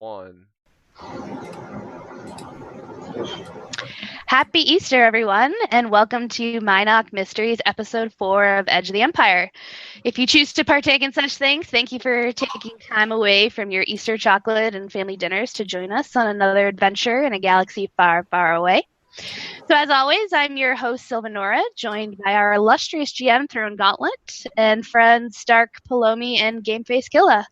1. Happy Easter, everyone, and welcome to Mynock Mysteries, Episode 4 of Edge of the Empire. If you choose to partake in such things, thank you for taking time away from your Easter chocolate and family dinners to join us on another adventure in a galaxy far, far away. So as always, I'm your host, Sylvanora, joined by our illustrious GM, Throne Gauntlet, and friends Stark, Palomi, and GameFaceKilla.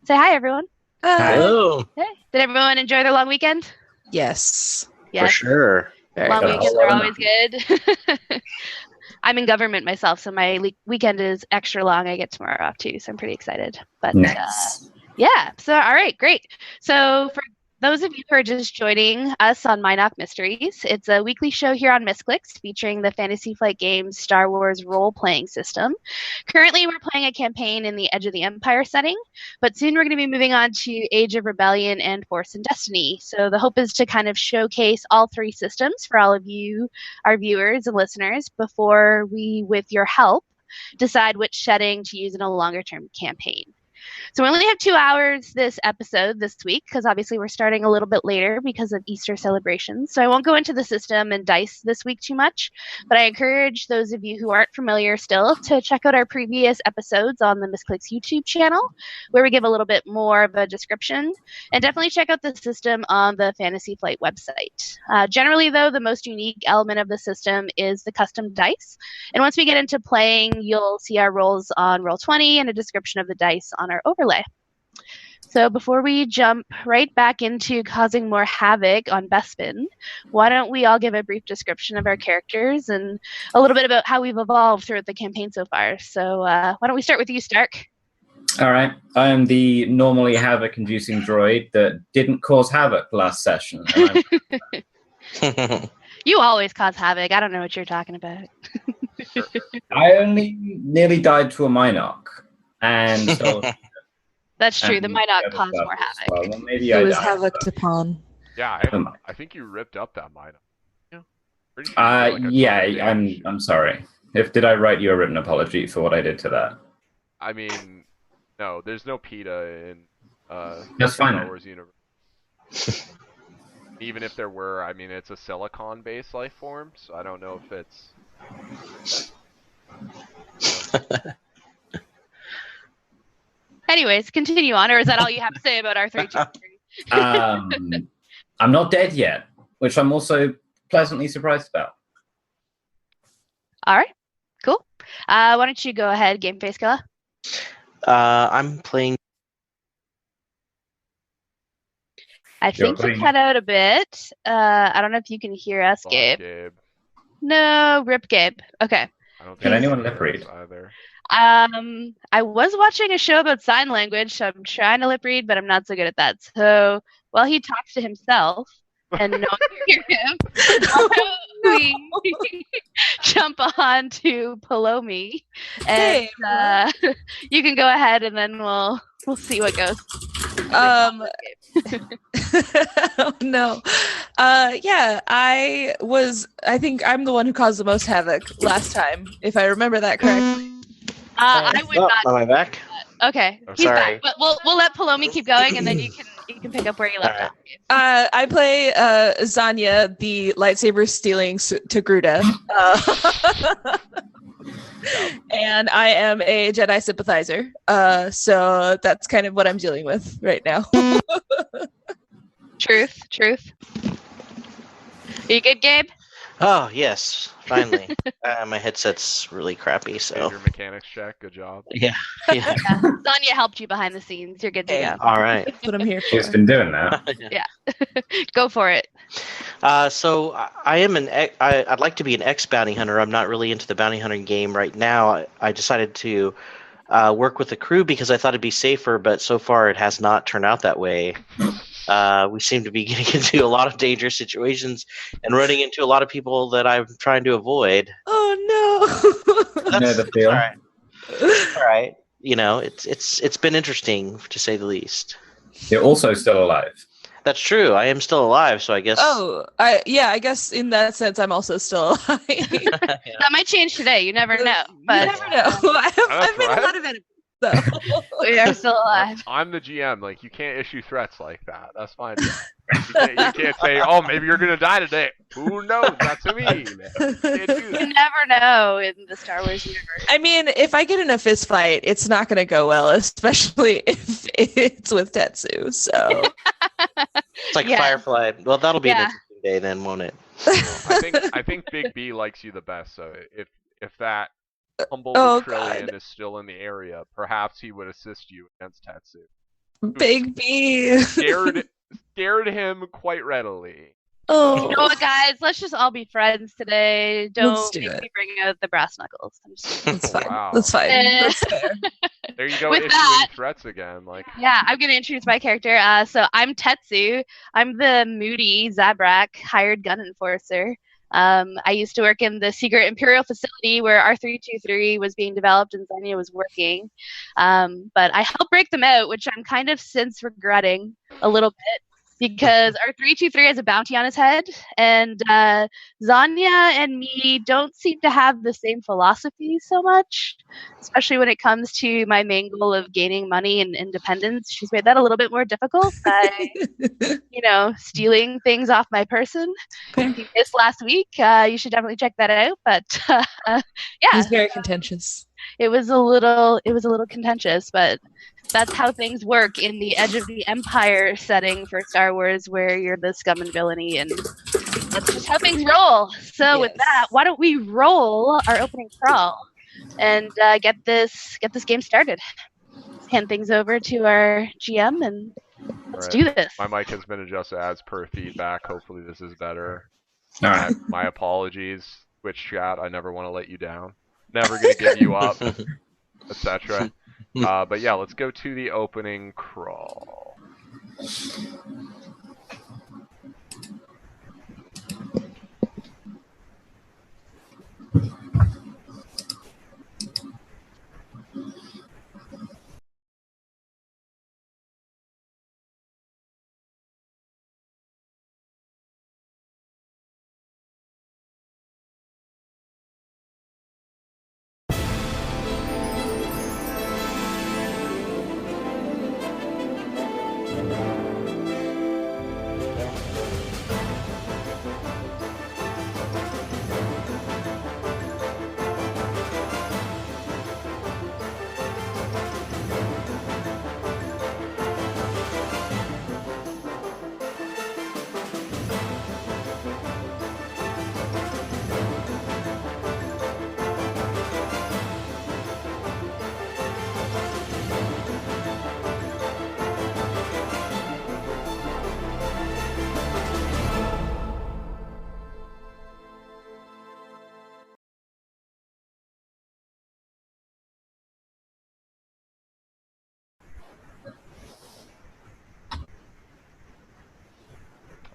Say hi, everyone. Hello. Hey. Did everyone enjoy their long weekend? Yes. For sure. Long weekends are always good. I'm in government myself, so my weekend is extra long. I get tomorrow off too, so I'm pretty excited. But nice. So all right, great. So for those of you who are just joining us on Mynock Mysteries, it's a weekly show here on Misscliks featuring the Fantasy Flight Games Star Wars role-playing system. Currently, we're playing a campaign in the Edge of the Empire setting, but soon we're going to be moving on to Age of Rebellion and Force and Destiny. So the hope is to kind of showcase all three systems for all of you, our viewers and listeners, before we, with your help, decide which setting to use in a longer-term campaign. So we only have 2 hours this episode this week because obviously we're starting a little bit later because of Easter celebrations. So I won't go into the system and dice this week too much, but I encourage those of you who aren't familiar still to check out our previous episodes on the Misscliks YouTube channel where we give a little bit more of a description, and definitely check out the system on the Fantasy Flight website. Generally though, the most unique element of the system is the custom dice. And once we get into playing, you'll see our rolls on Roll20 and a description of the dice on our overlay. So before we jump right back into causing more havoc on Bespin, why don't we all give a brief description of our characters and a little bit about how we've evolved throughout the campaign so far. So why don't we start with you, Stark? All right. I am the normally havoc-inducing droid that didn't cause havoc last session. You always cause havoc. I don't know what you're talking about. I only nearly died to a Mynock. And so... That's true. The Mynock caused more havoc. Well, maybe It was havoc to pawn. Yeah, I think you ripped up that Mynock. Sure I'm sorry. Did I write you a written apology for what I did to that? I mean, no, there's no PETA in That's fine. Star Wars universe. Even if there were, I mean, it's a silicon-based life form, so I don't know if it's... Anyways, continue on, or is that all you have to say about our 3-2-3? I'm not dead yet, which I'm also pleasantly surprised about. All right, cool. Why don't you go ahead, GameFaceKilla? I'm playing. I think you cut out a bit. I don't know if you can hear us, Gabe. No, rip Gabe. Okay. Can anyone lip read? Either. I was watching a show about sign language, so I'm trying to lip read, but I'm not so good at that. So while he talks to himself and no one can hear him, we jump on to Palomi, and you can go ahead, and then we'll see what goes. Oh no. I think I'm the one who caused the most havoc last time, if I remember that correctly. I would not. Am I back? Okay. I'm He's sorry. back. But we'll let Palomi keep going, and then you can pick up where you left off. I play Xanya, the lightsaber stealing Togruta. And I am a Jedi sympathizer. So that's kind of what I'm dealing with right now. Truth. Are you good, Gabe? Oh, yes. Finally. My headset's really crappy, so... Your mechanics check. Good job. Yeah. Xanya helped you behind the scenes. You're good to go. All right. That's what I'm here for. She's been doing that. Yeah. Go for it. So I am I'd like to be an ex-bounty hunter. I'm not really into the bounty hunting game right now. I decided to work with the crew because I thought it'd be safer, but so far it has not turned out that way. We seem to be getting into a lot of dangerous situations and running into a lot of people that I'm trying to avoid. Oh no! I know the feel. All right. You know, it's been interesting to say the least. You're also still alive. That's true. I am still alive, so I guess. I guess in that sense, I'm also still alive. That might change today. You never know. But you never know. I've made a lot of enemies. So We are still alive. I'm the GM. Like, you can't issue threats like that. That's fine. You can't say, "Oh, maybe you're gonna die today." Who knows? That's me. You can't do You that. never know in the Star Wars universe. I mean, if I get in a fist fight, it's not going to go well, especially if it's with Tetsu. So It's like Yeah. Firefly. Well, that'll be an Yeah. interesting day then, won't it? I think Big B likes you the best. So if that humble Oh, Trillion God. is still in the area, perhaps he would assist you against Tetsu. Big B. Scared him quite readily. Oh, You know what, guys? Let's just all be friends today. Let's Don't do make it. me bring out the brass knuckles. I'm just that's fine. Wow. That's fine. That's fair. There you go, With issuing that- threats again. Like, Yeah, I'm going to introduce my character. So I'm Tetsu. I'm the moody Zabrak hired gun enforcer. I used to work in the secret Imperial facility where R323 was being developed and Xanya was working. But I helped break them out, which I'm kind of since regretting a little bit. Because R323 has a bounty on his head, and Xanya and me don't seem to have the same philosophy so much, especially when it comes to my main goal of gaining money and independence. She's made that a little bit more difficult by, stealing things off my person. If you missed last week, you should definitely check that out. But yeah, He's very contentious. it was a little contentious, but that's how things work in the Edge of the Empire setting for Star Wars, where you're the scum and villainy, and that's just how things roll. So with Yes. that, why don't we roll our opening crawl and get this game started? Let's hand things over to our GM and let's do this. my mic has been adjusted as per feedback. Hopefully this is better. All right. My apologies, Twitch chat. I never want to let you down. Never gonna give you up, etc. But yeah, let's go to the opening crawl.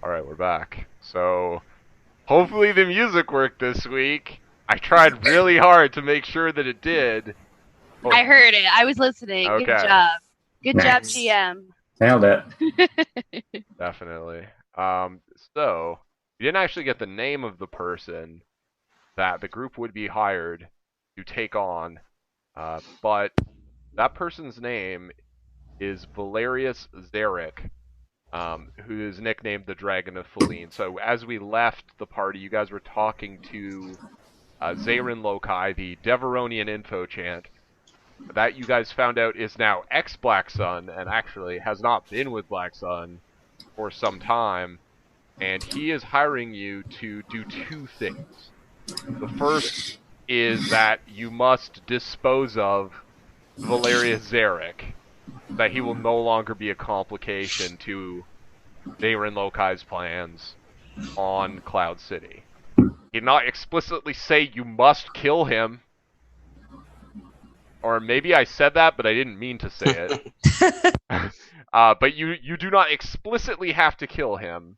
Alright, we're back. So, hopefully the music worked this week. I tried really hard to make sure that it did. Oh, I heard it. I was listening. Good Okay. job. Good job, Nice. GM. Nailed it. Definitely. So, we didn't actually get the name of the person that the group would be hired to take on, but that person's name is Valerius Zarek, who is nicknamed the Dragon of Feline. So as we left the party, you guys were talking to Zarin Lokai, the Deveronian info chant, that you guys found out is now ex-Black Sun, and actually has not been with Black Sun for some time, and he is hiring you to do two things. The first is that you must dispose of Valerius Zarek, that he will no longer be a complication to Zarin Lokai's plans on Cloud City. He did not explicitly say you must kill him. Or maybe I said that, but I didn't mean to say it. But you do not explicitly have to kill him.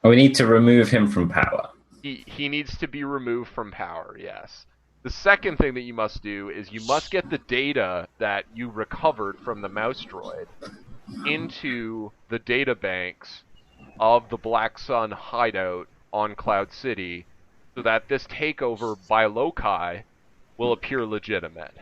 We need to remove him from power. He needs to be removed from power, yes. The second thing that you must do is you must get the data that you recovered from the mouse droid into the data banks of the Black Sun hideout on Cloud City so that this takeover by Lokai will appear legitimate.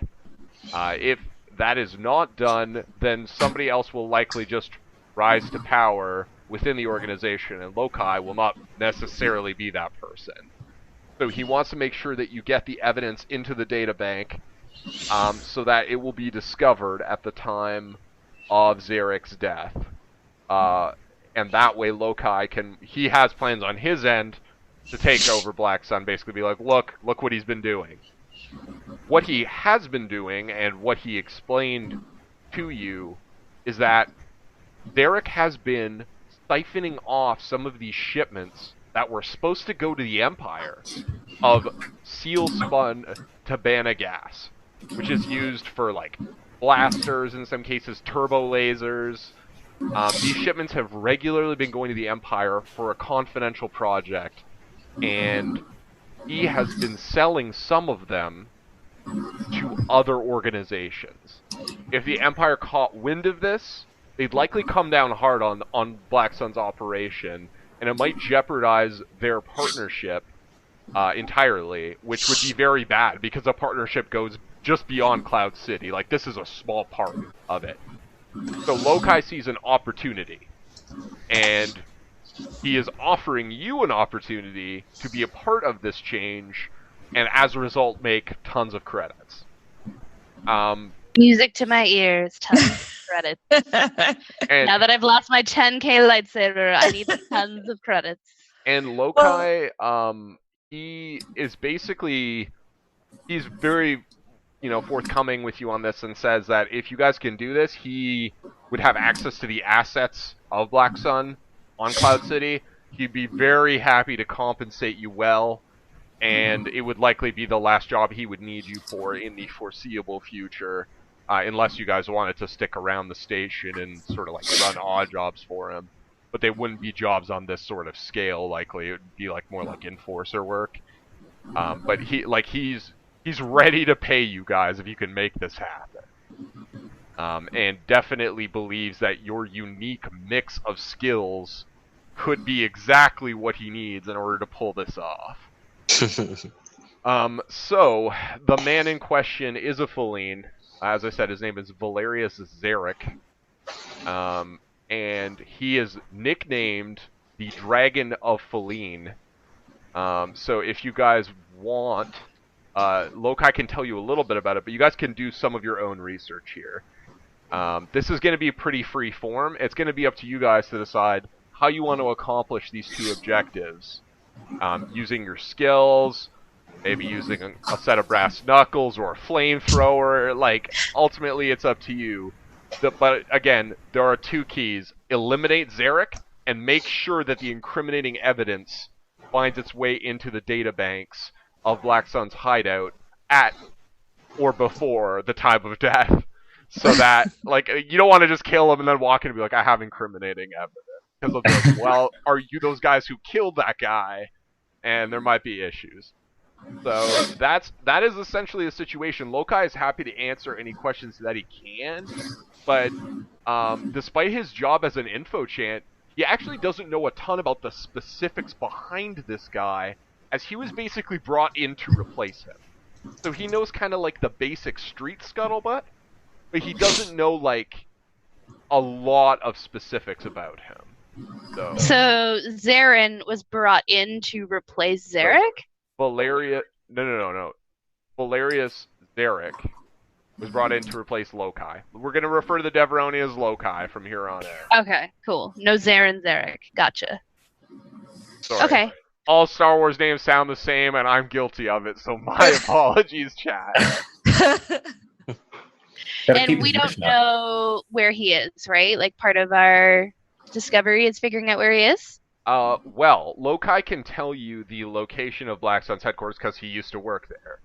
If that is not done, then somebody else will likely just rise to power within the organization, and Lokai will not necessarily be that person. So he wants to make sure that you get the evidence into the data bank, so that it will be discovered at the time of Zarek's death. And that way Lokai he has plans on his end to take over Black Sun, basically be like, look what he's been doing. What he has been doing, and what he explained to you, is that Zarek has been siphoning off some of these shipments that were supposed to go to the Empire of seal-spun Tabana gas, which is used for, like, blasters, in some cases turbo lasers. These shipments have regularly been going to the Empire for a confidential project, and he has been selling some of them to other organizations. If the Empire caught wind of this, they'd likely come down hard on Black Sun's operation, and it might jeopardize their partnership entirely, which would be very bad, because the partnership goes just beyond Cloud City. Like, this is a small part of it. So Lokai sees an opportunity, and he is offering you an opportunity to be a part of this change, and as a result, make tons of credits. Music to my ears, tons of credits. And, now that I've lost my 10k lightsaber, I need tons of credits. And Lokai, he is basically, he's very, forthcoming with you on this, and says that if you guys can do this, he would have access to the assets of Black Sun on Cloud City. He'd be very happy to compensate you well, and it would likely be the last job he would need you for in the foreseeable future, unless you guys wanted to stick around the station and sort of like run odd jobs for him. But they wouldn't be jobs on this sort of scale, likely. It would be like more like enforcer work. But he's ready to pay you guys if you can make this happen. And definitely believes that your unique mix of skills could be exactly what he needs in order to pull this off. So, the man in question is a Feline. As I said, his name is Valerius Zarek. And he is nicknamed the Dragon of Feline. So if you guys want, Lokai can tell you a little bit about it, but you guys can do some of your own research here. This is going to be pretty free form. It's going to be up to you guys to decide how you want to accomplish these two objectives. Using your skills, maybe using a set of brass knuckles or a flamethrower. Like, ultimately, it's up to you. But again, there are two keys. Eliminate Zarek, and make sure that the incriminating evidence finds its way into the databanks of Black Sun's hideout at or before the time of death. So that, like, you don't want to just kill him and then walk in and be like, I have incriminating evidence. Because they'll be like, well, are you those guys who killed that guy? And there might be issues. So that is essentially the situation. Lokai is happy to answer any questions that he can, but despite his job as an info chant, he actually doesn't know a ton about the specifics behind this guy, as he was basically brought in to replace him. So he knows kind of like the basic street scuttlebutt, but he doesn't know like a lot of specifics about him. So Zarin was brought in to replace Zarek? No. Valerius Zarek was brought in to replace Lokai. We're going to refer to the Deveroni as Lokai from here on out. Okay, cool. No Zarin Zarek. Gotcha. Sorry. Okay. All Star Wars names sound the same, and I'm guilty of it, so my apologies, chat. And we don't know where he is, right? Like, part of our discovery is figuring out where he is? Well, Lokai can tell you the location of Black Sun's headquarters because he used to work there.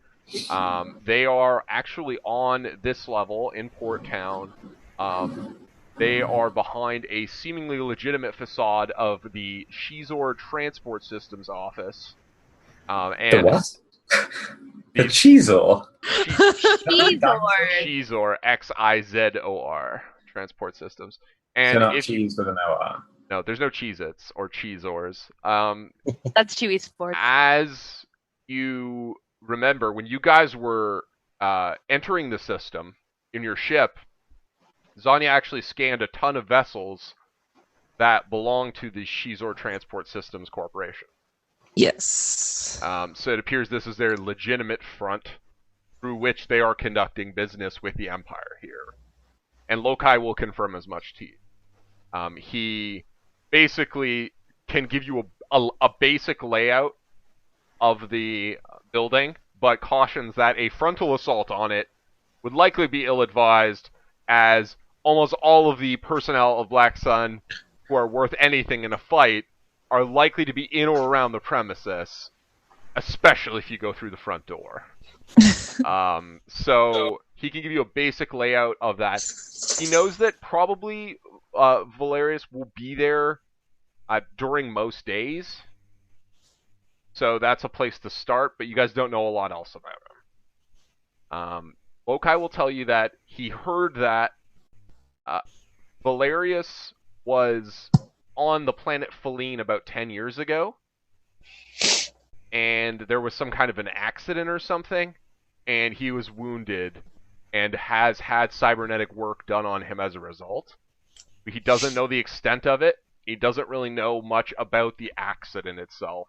They are actually on this level in Port Town. They are behind a seemingly legitimate facade of the Shizor Transport Systems office. And the what? The Chizor. Shizor, Xizor, Transport Systems. And so not cheese with an OR. No, there's no Cheez-Its or Cheezors. That's Chewy Sports. As you remember, when you guys were entering the system, in your ship, Xanya actually scanned a ton of vessels that belong to the Shizor Transport Systems Corporation. Yes. So it appears this is their legitimate front through which they are conducting business with the Empire here. And Lokai will confirm as much to you. He basically can give you a basic layout of the building, but cautions that a frontal assault on it would likely be ill-advised, as almost all of the personnel of Black Sun who are worth anything in a fight are likely to be in or around the premises, especially if you go through the front door. So he can give you a basic layout of that. He knows that probably Valerius will be there during most days. So that's a place to start, but you guys don't know a lot else about him. Lokai will tell you that he heard that Valerius was on the planet Feline about 10 years ago, and there was some kind of an accident or something, and he was wounded and has had cybernetic work done on him as a result. He doesn't know the extent of it. He doesn't really know much about the accident itself.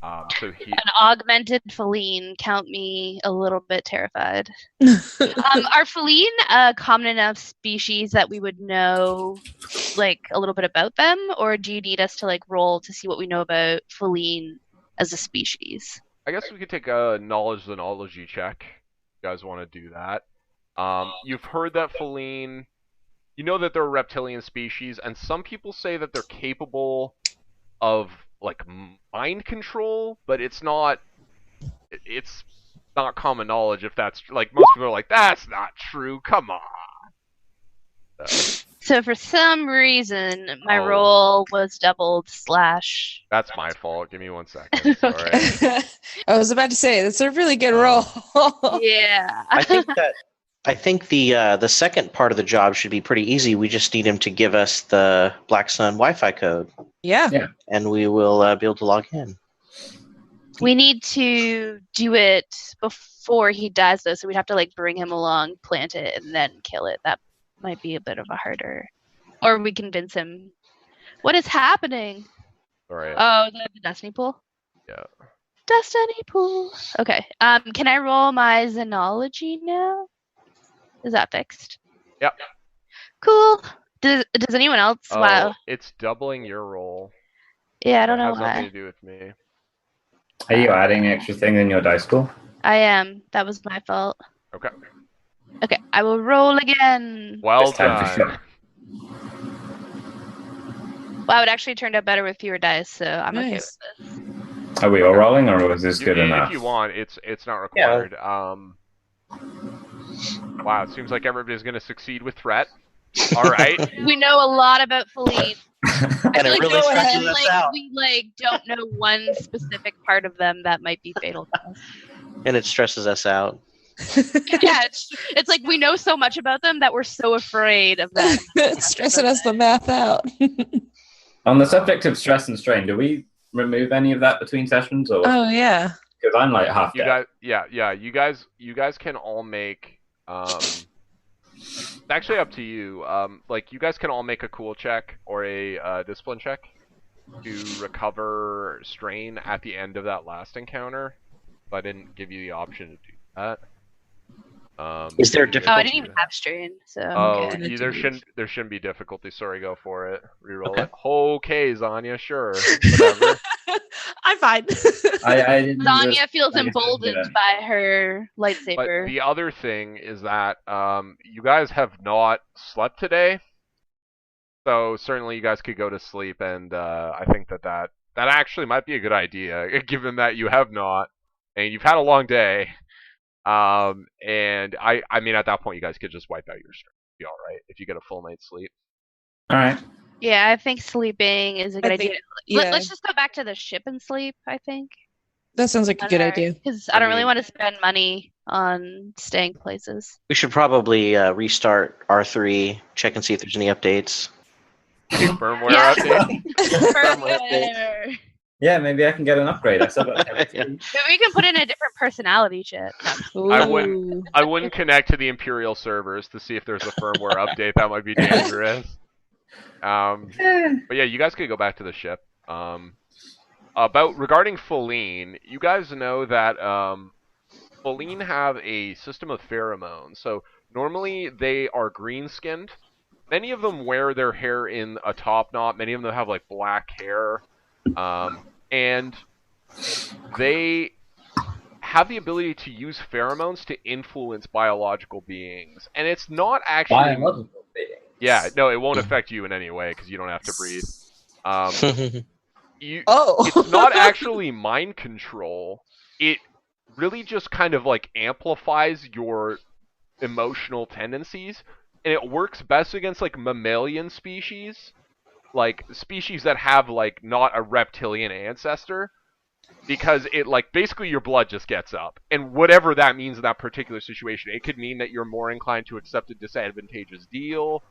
An augmented feline, count me a little bit terrified. Are feline a common enough species that we would know like a little bit about them, or do you need us to like roll to see what we know about feline as a species? I guess we could take a knowledge xenology check. If you guys want to do that. You've heard that feline. You know that they're a reptilian species, and some people say that they're capable of like mind control, but it's not common knowledge if that's like most people are like, that's not true, come on. So for some reason my roll was doubled / That's my fault. Give me 1 second. Sorry. I was about to say that's a really good roll. Yeah. I think the second part of the job should be pretty easy. We just need him to give us the Black Sun Wi-Fi code. Yeah. And we will be able to log in. We need to do it before he dies, though, so we'd have to like bring him along, plant it, and then kill it. That might be a bit of a harder. Or we convince him. What is happening? Alright. Oh, the Destiny pool? Yeah. Destiny pool. Okay. Can I roll my Xenology now? Is that fixed? Yep. Cool. Does anyone else? Oh, wow. It's doubling your roll. Yeah, I don't know It has why. nothing to do with me. Are you adding extra thing in your dice pool? I am. That was my fault. Okay. Okay, I will roll again. Well This time for done. sure. Wow, it actually turned out better with fewer dice, so I'm okay Nice. with this. Are we all rolling, or was this good enough? If you want, it's not required. Wow, it seems like everybody's going to succeed with threat. All right. We know a lot about Feline. And it really stretches us out. We don't know one specific part of them that might be fatal to us. And it stresses us out. Yeah, it's like we know so much about them that we're so afraid of them. It's stressing us the math out. On the subject of stress and strain, do we remove any of that between sessions, or? Oh yeah. Because I'm like half You dead. guys, you guys can all make. It's actually up to you. Like you guys can all make a cool check or a discipline check to recover strain at the end of that last encounter. But I didn't give you the option to do that. Is there a Oh, I difficulty? didn't even have strain, so Oh, I'm good. there shouldn't be difficulty. Sorry, go for it. Reroll it. Okay, Xanya, sure. Whatever. I'm fine. I didn't Xanya feels I guess I emboldened did it. by her But lightsaber. the other thing is that you guys have not slept today, so certainly you guys could go to sleep, and I think that actually might be a good idea, given that you have not, and you've had a long day. And I mean, at that point, you guys could just wipe out your strength. Be all right if you get a full night's sleep. All right. Yeah, I think sleeping is a good I idea. think- yeah. Let's just go back to the ship and sleep, I think. That sounds like a good idea. Because I don't really want to spend money on staying places. We should probably restart R3, check and see if there's any updates. Firmware Yeah. update. Firmware. Yeah, maybe I can get an upgrade. I still got Yeah. Maybe we can put in a different personality chip. I wouldn't connect to the Imperial servers to see if there's a firmware update. That might be dangerous. But yeah, you guys could go back to the ship. Regarding Feline, you guys know that Feline have a system of pheromones. So normally they are green-skinned. Many of them wear their hair in a top knot. Many of them have like black hair, and they have the ability to use pheromones to influence biological beings. And it's not actually biological beings. Yeah, no, it won't affect you in any way because you don't have to breathe. It's not actually mind control. It really just kind of like amplifies your emotional tendencies, and it works best against like mammalian species, like species that have like not a reptilian ancestor, because it like basically your blood just gets up, and whatever that means in that particular situation, it could mean that you're more inclined to accept a disadvantageous deal.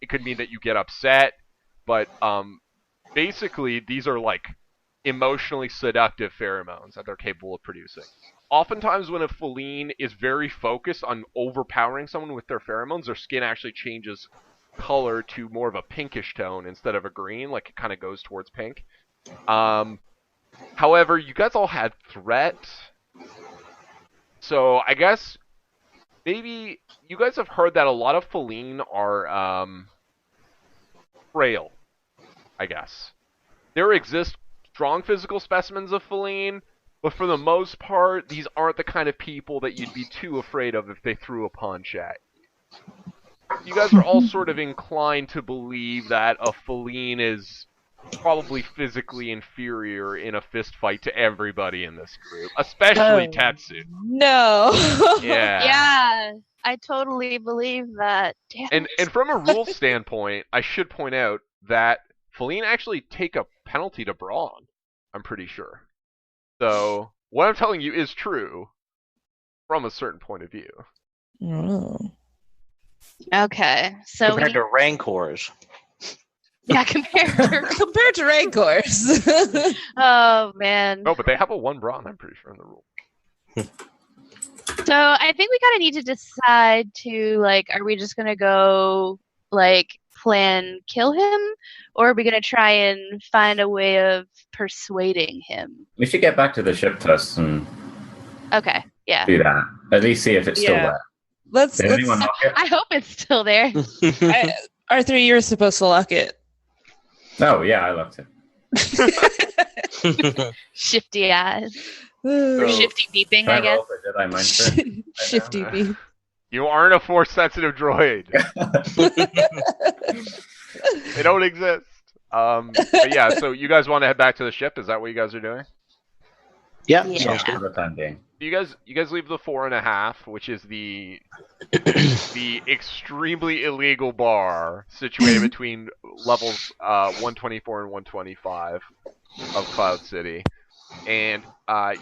It could mean that you get upset, but basically these are like emotionally seductive pheromones that they're capable of producing. Oftentimes when a feline is very focused on overpowering someone with their pheromones, their skin actually changes color to more of a pinkish tone instead of a green, like it kind of goes towards pink. However, you guys all had threat, so I guess maybe you guys have heard that a lot of feline are frail, I guess. There exist strong physical specimens of feline, but for the most part, these aren't the kind of people that you'd be too afraid of if they threw a punch at you. You guys are all sort of inclined to believe that a feline is probably physically inferior in a fist fight to everybody in this group, especially Tetsu. No. Yeah. Yeah, I totally believe that. Damn. And from a rules standpoint, I should point out that feline actually take a penalty to brawn, I'm pretty sure. So, what I'm telling you is true from a certain point of view. Oh. Okay, so Compared to Rancors. yeah, Compared to Rancors. Oh man. No, but they have a 1 brawn, I'm pretty sure, in the rule. So I think we kind of need to decide to like, are we just gonna go like plan kill him, or are we gonna try and find a way of persuading him? We should get back to the ship first and Okay, yeah. do that. At least see if it's still there. Let's. Anyone lock it? I hope it's still there. R3, you're supposed to lock it. Oh yeah, I locked it. Shifty eyes. So, Or shifty beeping, Can I guess. roll for Jedi Mind Trick? Shifty beep. You aren't a force-sensitive droid. They don't exist. But yeah, so you guys want to head back to the ship? Is that what you guys are doing? Yeah. Yeah. Sounds good for the time being. You guys leave the 4.5, which is the extremely illegal bar situated between levels 124 and 125 of Cloud City, and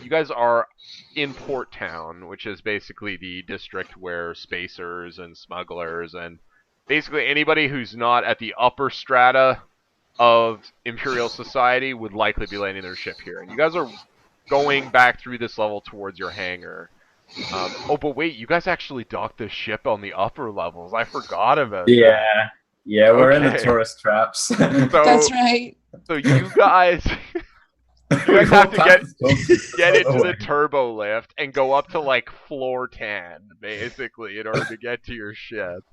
you guys are in Port Town, which is basically the district where spacers and smugglers and basically anybody who's not at the upper strata of Imperial society would likely be landing their ship here. And you guys are going back through this level towards your hangar. Oh, but wait, you guys actually docked this ship on the upper levels. I forgot about that. Yeah, we're in the Okay. tourist traps. So, That's right. So you guys have to get into the turbo lift and go up to like floor 10, basically, in order to get to your ship.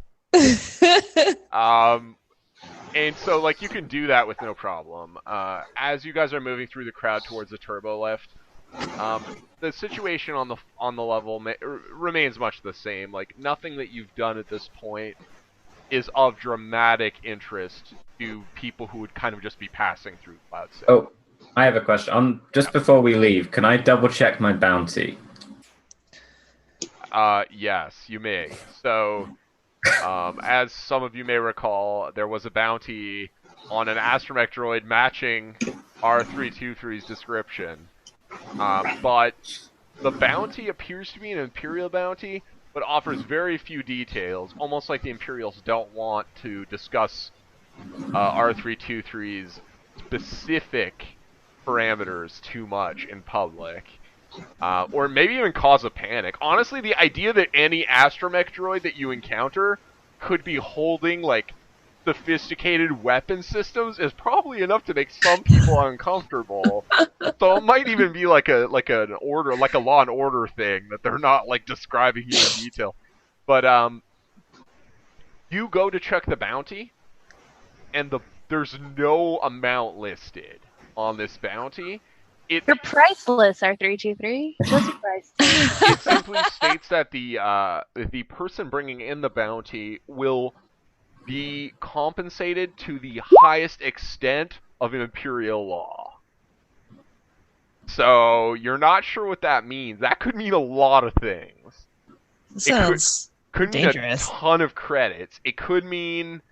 And so like you can do that with no problem. As you guys are moving through the crowd towards the turbo lift, the situation on the level remains much the same. Like nothing that you've done at this point is of dramatic interest to people who would kind of just be passing through Cloud City. Oh, I have a question. Just before we leave, can I double check my bounty? Yes, you may. So, as some of you may recall, there was a bounty on an Astromech droid matching R323's description. But the bounty appears to be an Imperial bounty, but offers very few details, almost like the Imperials don't want to discuss R323's specific parameters too much in public. Or maybe even cause a panic. Honestly, the idea that any Astromech droid that you encounter could be holding, like, sophisticated weapon systems is probably enough to make some people uncomfortable. So it might even be like a Law and Order thing that they're not, like, describing you in detail. But you go to check the bounty, and there's no amount listed on this bounty. You're priceless, R323. Just priceless. It simply states that the person bringing in the bounty will be compensated to the highest extent of Imperial law. So you're not sure what that means. That could mean a lot of things. Sounds could mean dangerous. a ton of credits. It could mean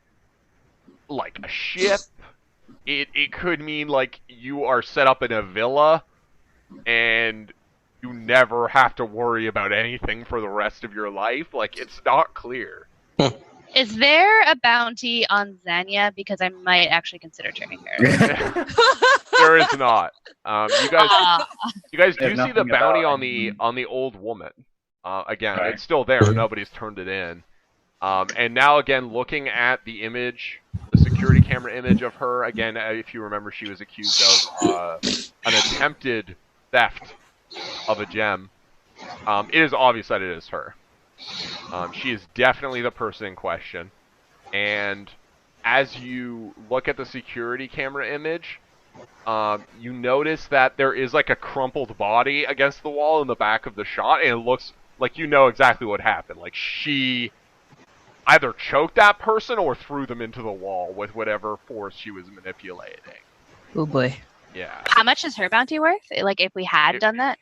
like a ship. It could mean like you are set up in a villa and you never have to worry about anything for the rest of your life. Like, it's not clear. Is there a bounty on Xanya? Because I might actually consider turning her. There is not. You guys do There's see the nothing bounty about on the old woman. Again, Right. it's still there. Nobody's turned it in. And now again, looking at the image, the security camera image of her, again, if you remember, she was accused of an attempted theft of a gem. It is obvious that it is her. She is definitely the person in question. And as you look at the security camera image, you notice that there is like a crumpled body against the wall in the back of the shot, and it looks like you know exactly what happened. Like, she either choked that person or threw them into the wall with whatever force she was manipulating. Oh boy. Yeah. How much is her bounty worth? Like, if we had done that?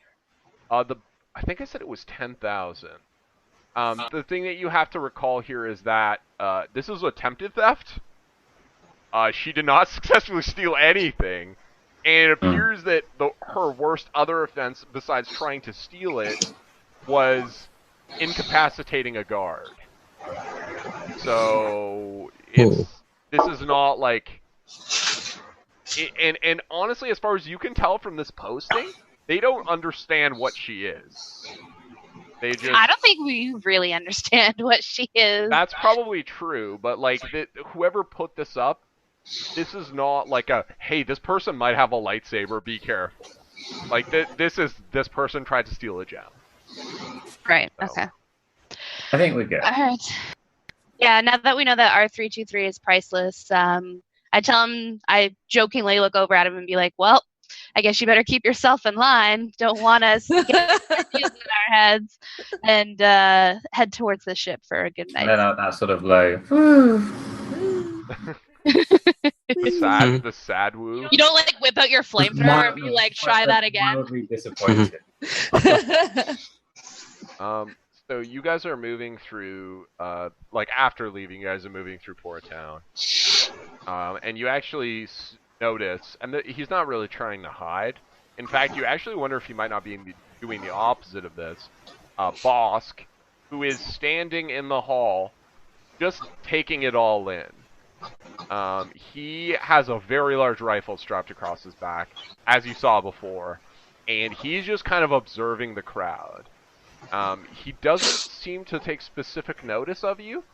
I think I said it was 10,000. The thing that you have to recall here is that this is attempted theft. She did not successfully steal anything, and it appears that her worst other offense, besides trying to steal it, was incapacitating a guard. So this is not like, and honestly, as far as you can tell from this posting, they don't understand what she is. They just, I don't think we really understand what she is. that's probably true, but like whoever put this up, this is not like a, hey, this person might have a lightsaber, be careful. Like this person tried to steal a gem. Right. So. Okay. I think we're good. All right. Yeah. Now that we know that R323 is priceless, I tell him, I jokingly look over at him and be like, "Well, I guess you better keep yourself in line. Don't want us to get ideas in our heads," and head towards the ship for a good night. And then that sort of low. The sad woo. You don't like whip out your flamethrower and be like, "Try that again." Mildly disappointed. So you guys are moving through, like after leaving, you guys are moving through Port Town, and you actually notice, and he's not really trying to hide. In fact, you actually wonder if he might not be doing the opposite of this. Bossk, who is standing in the hall, just taking it all in. He has a very large rifle strapped across his back, as you saw before, and he's just kind of observing the crowd. He doesn't seem to take specific notice of you,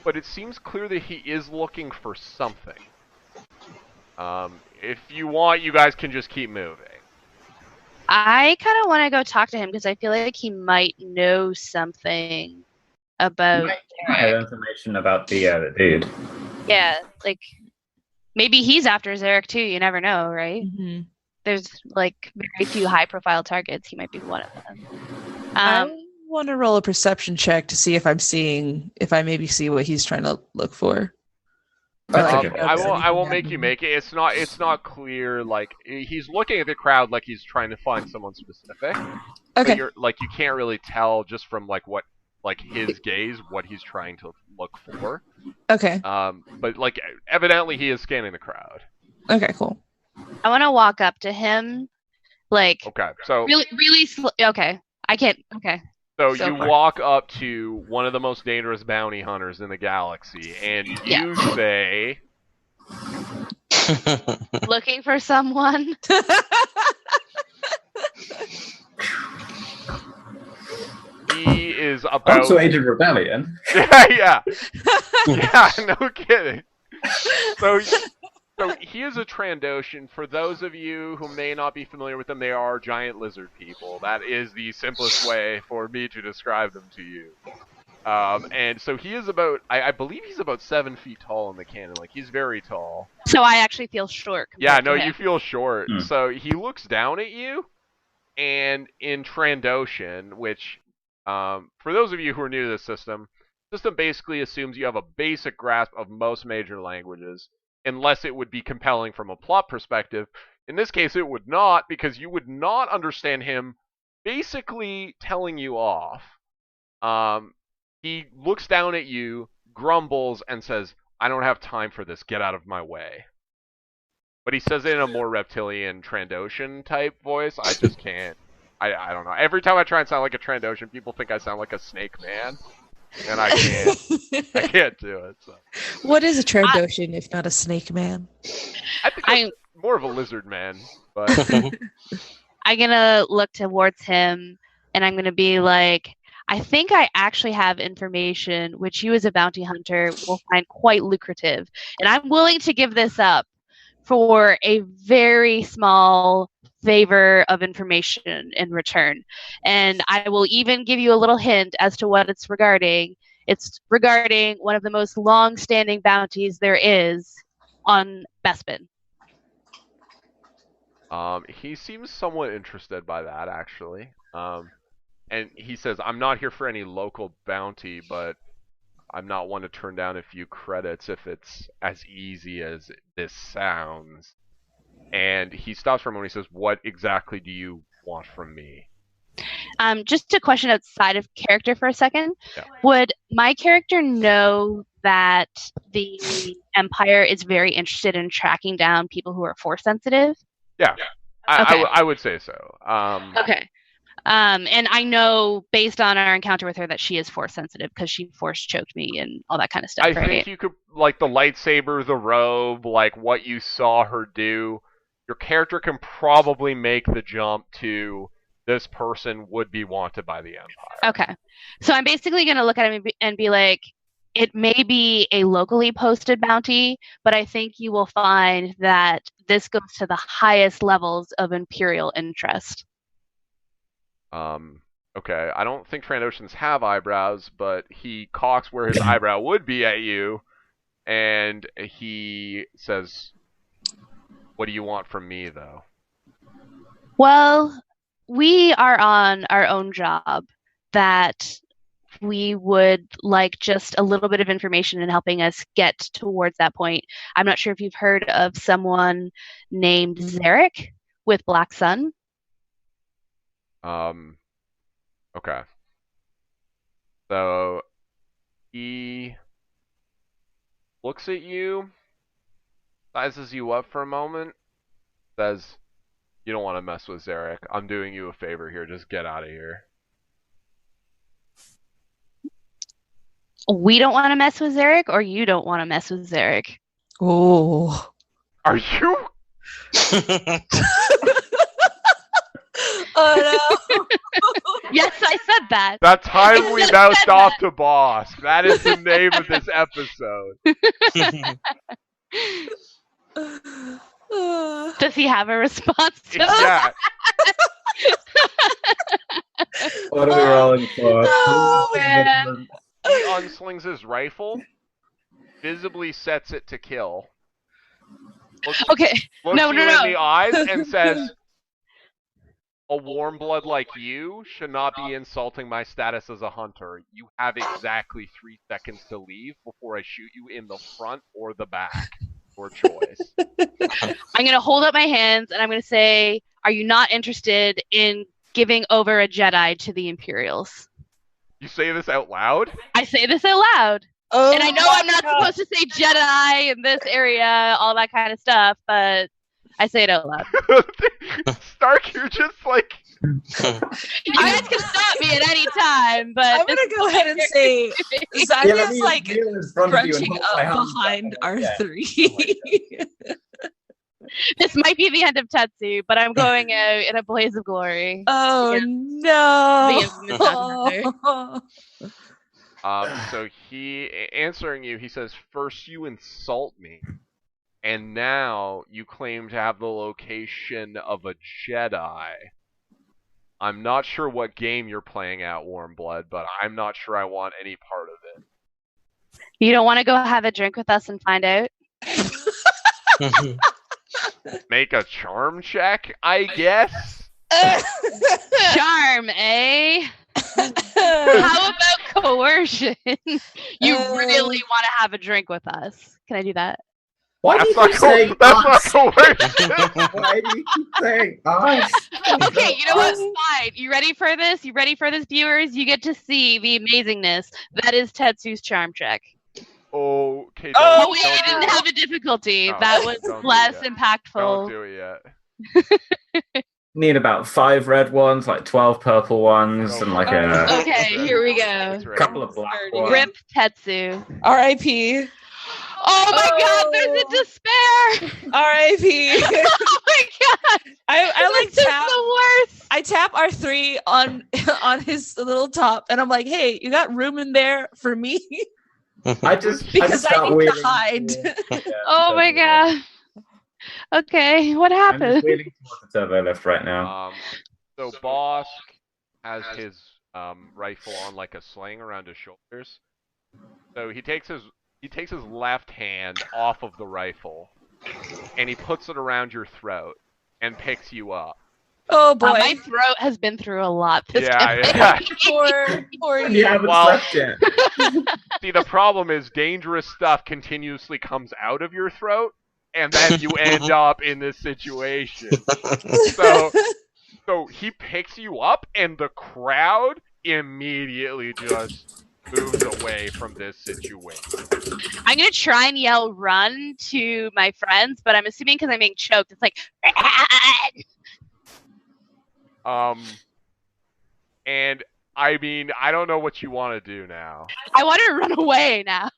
but it seems clear that he is looking for something. If you want, you guys can just keep moving. I kind of want to go talk to him because I feel like he might know something about I have information about the dude. Yeah, like maybe he's after Zarek too. You never know, right? Mm-hmm. There's like very few high-profile targets. He might be one of them. I want to roll a perception check to see if I maybe see what he's trying to look for. I won't make you make it. It's not clear. Like, he's looking at the crowd like he's trying to find someone specific. Okay. But you can't really tell just from his gaze what he's trying to look for. Okay. But like evidently he is scanning the crowd. Okay. Cool. I want to walk up to him, like Okay, so really okay. I can't. Okay. So So you far. walk up to one of the most dangerous bounty hunters in the galaxy, and you say, Looking for someone. He is about. Also, Age of Rebellion. Yeah. No kidding. So he is a Trandoshan. For those of you who may not be familiar with them, they are giant lizard people. That is the simplest way for me to describe them to you. And so he is about, I believe he's about 7 feet tall in the canon. Like, he's very tall. So I actually feel short. Yeah, no, to him. you feel short. So he looks down at you, and in Trandoshan, which, for those of you who are new to this system basically assumes you have a basic grasp of most major languages, unless it would be compelling from a plot perspective. In this case, it would not, because you would not understand him basically telling you off. He looks down at you, grumbles, and says, "I don't have time for this. Get out of my way." But he says it in a more reptilian Trandoshan type voice. I just can't. I don't know. Every time I try and sound like a Trandoshan, people think I sound like a snake man. And I can't do it. So. What is a Trandoshan if not a snake man? I think I'm more of a lizard man. But I'm gonna look towards him, and I'm gonna be like, I think I actually have information which you as a bounty hunter will find quite lucrative. And I'm willing to give this up for a very small favor of information in return. And I will even give you a little hint as to what it's regarding. It's regarding one of the most long-standing bounties there is on Bespin. He seems somewhat interested by that, actually. And he says, "I'm not here for any local bounty, but I'm not one to turn down a few credits if it's as easy as this sounds." And he stops for a moment. He says, "What exactly do you want from me?" Just a question outside of character for a second. Yeah. Would my character know that the Empire is very interested in tracking down people who are Force sensitive? Yeah. Okay. I would say so. Okay. And I know based on our encounter with her that she is Force sensitive because she Force choked me and all that kind of stuff. I think you could, like, the lightsaber, the robe, like what you saw her do, your character can probably make the jump to this person would be wanted by the Empire. Okay. So I'm basically going to look at him and be like, it may be a locally posted bounty, but I think you will find that this goes to the highest levels of Imperial interest. Okay, I don't think Trandoshans have eyebrows, but he cocks where his eyebrow would be at you, and he says, "What do you want from me, though?" Well, we are on our own job that we would like just a little bit of information in helping us get towards that point. I'm not sure if you've heard of someone named Zabrak with Black Sun. Okay. So, he looks at you, sizes you up for a moment, says, "You don't want to mess with Zabrak. I'm doing you a favor here. Just get out of here." We don't want to mess with Zabrak, or you don't want to mess with Zabrak? Oh. Are you? Oh no. Yes, I said that. That time we moused off to Bossk. That is the name of this episode. Does he have a response to that? Yeah. What are we rolling for? Oh, man. He unslings his rifle, visibly sets it to kill. Looks Okay. you No. in the eyes and says, "A warm blood like you should not be insulting my status as a hunter. You have exactly 3 seconds to leave before I shoot you in the front or the back. Your choice." I'm going to hold up my hands and I'm going to say, are you not interested in giving over a Jedi to the Imperials? You say this out loud? I say this out loud. Oh, And I know I'm not supposed to say Jedi in this area, all that kind of stuff, but I say it out loud. Stark, you're just like... You guys can stop me at any time, but... I'm gonna go ahead and say Zanya's like crunching up behind Yeah. R3. This might be the end of Tetsu, but I'm going out in a blaze of glory. Oh no! So he answering you, he says, "First you insult me, and now you claim to have the location of a Jedi. I'm not sure what game you're playing at, Warmblood, but I'm not sure I want any part of it." You don't want to go have a drink with us and find out? Make a charm check, I guess? Charm, eh? How about coercion? You really want to have a drink with us? Can I do that? Why do you keep saying that's not coercion? Why do you keep saying us? Okay, you know what? Fine. You ready for this? You ready for this, viewers? You get to see the amazingness that is Tetsu's charm check. Okay. Oh, wait, I didn't have a difficulty. No, that was less impactful. Don't do it yet. Need about 5 red ones, like 12 purple ones, and like a Okay, here we go. couple of black ones. Rip Tetsu. R.I.P. Oh my God! There's a despair. R.I.P. Oh my God! I like this tap. Is the worst. I tap R3 on his little top, and I'm like, "Hey, you got room in there for me?" because I need to hide. Oh my God. Okay, what I'm happened? just waiting towards the turbo lift right now. So Bossk has his rifle on like a sling around his shoulders. So he takes his left hand off of the rifle, and he puts it around your throat and picks you up. Oh boy, my throat has been through a lot this Yeah. Poor you. You haven't slept yet. See, the problem is dangerous stuff continuously comes out of your throat, and then you end up in this situation. So he picks you up, and the crowd immediately just moves away from this situation. I'm gonna try and yell "run" to my friends, but I'm assuming because I'm being choked, it's like. And I mean, I don't know what you want to do now. I want to run away now.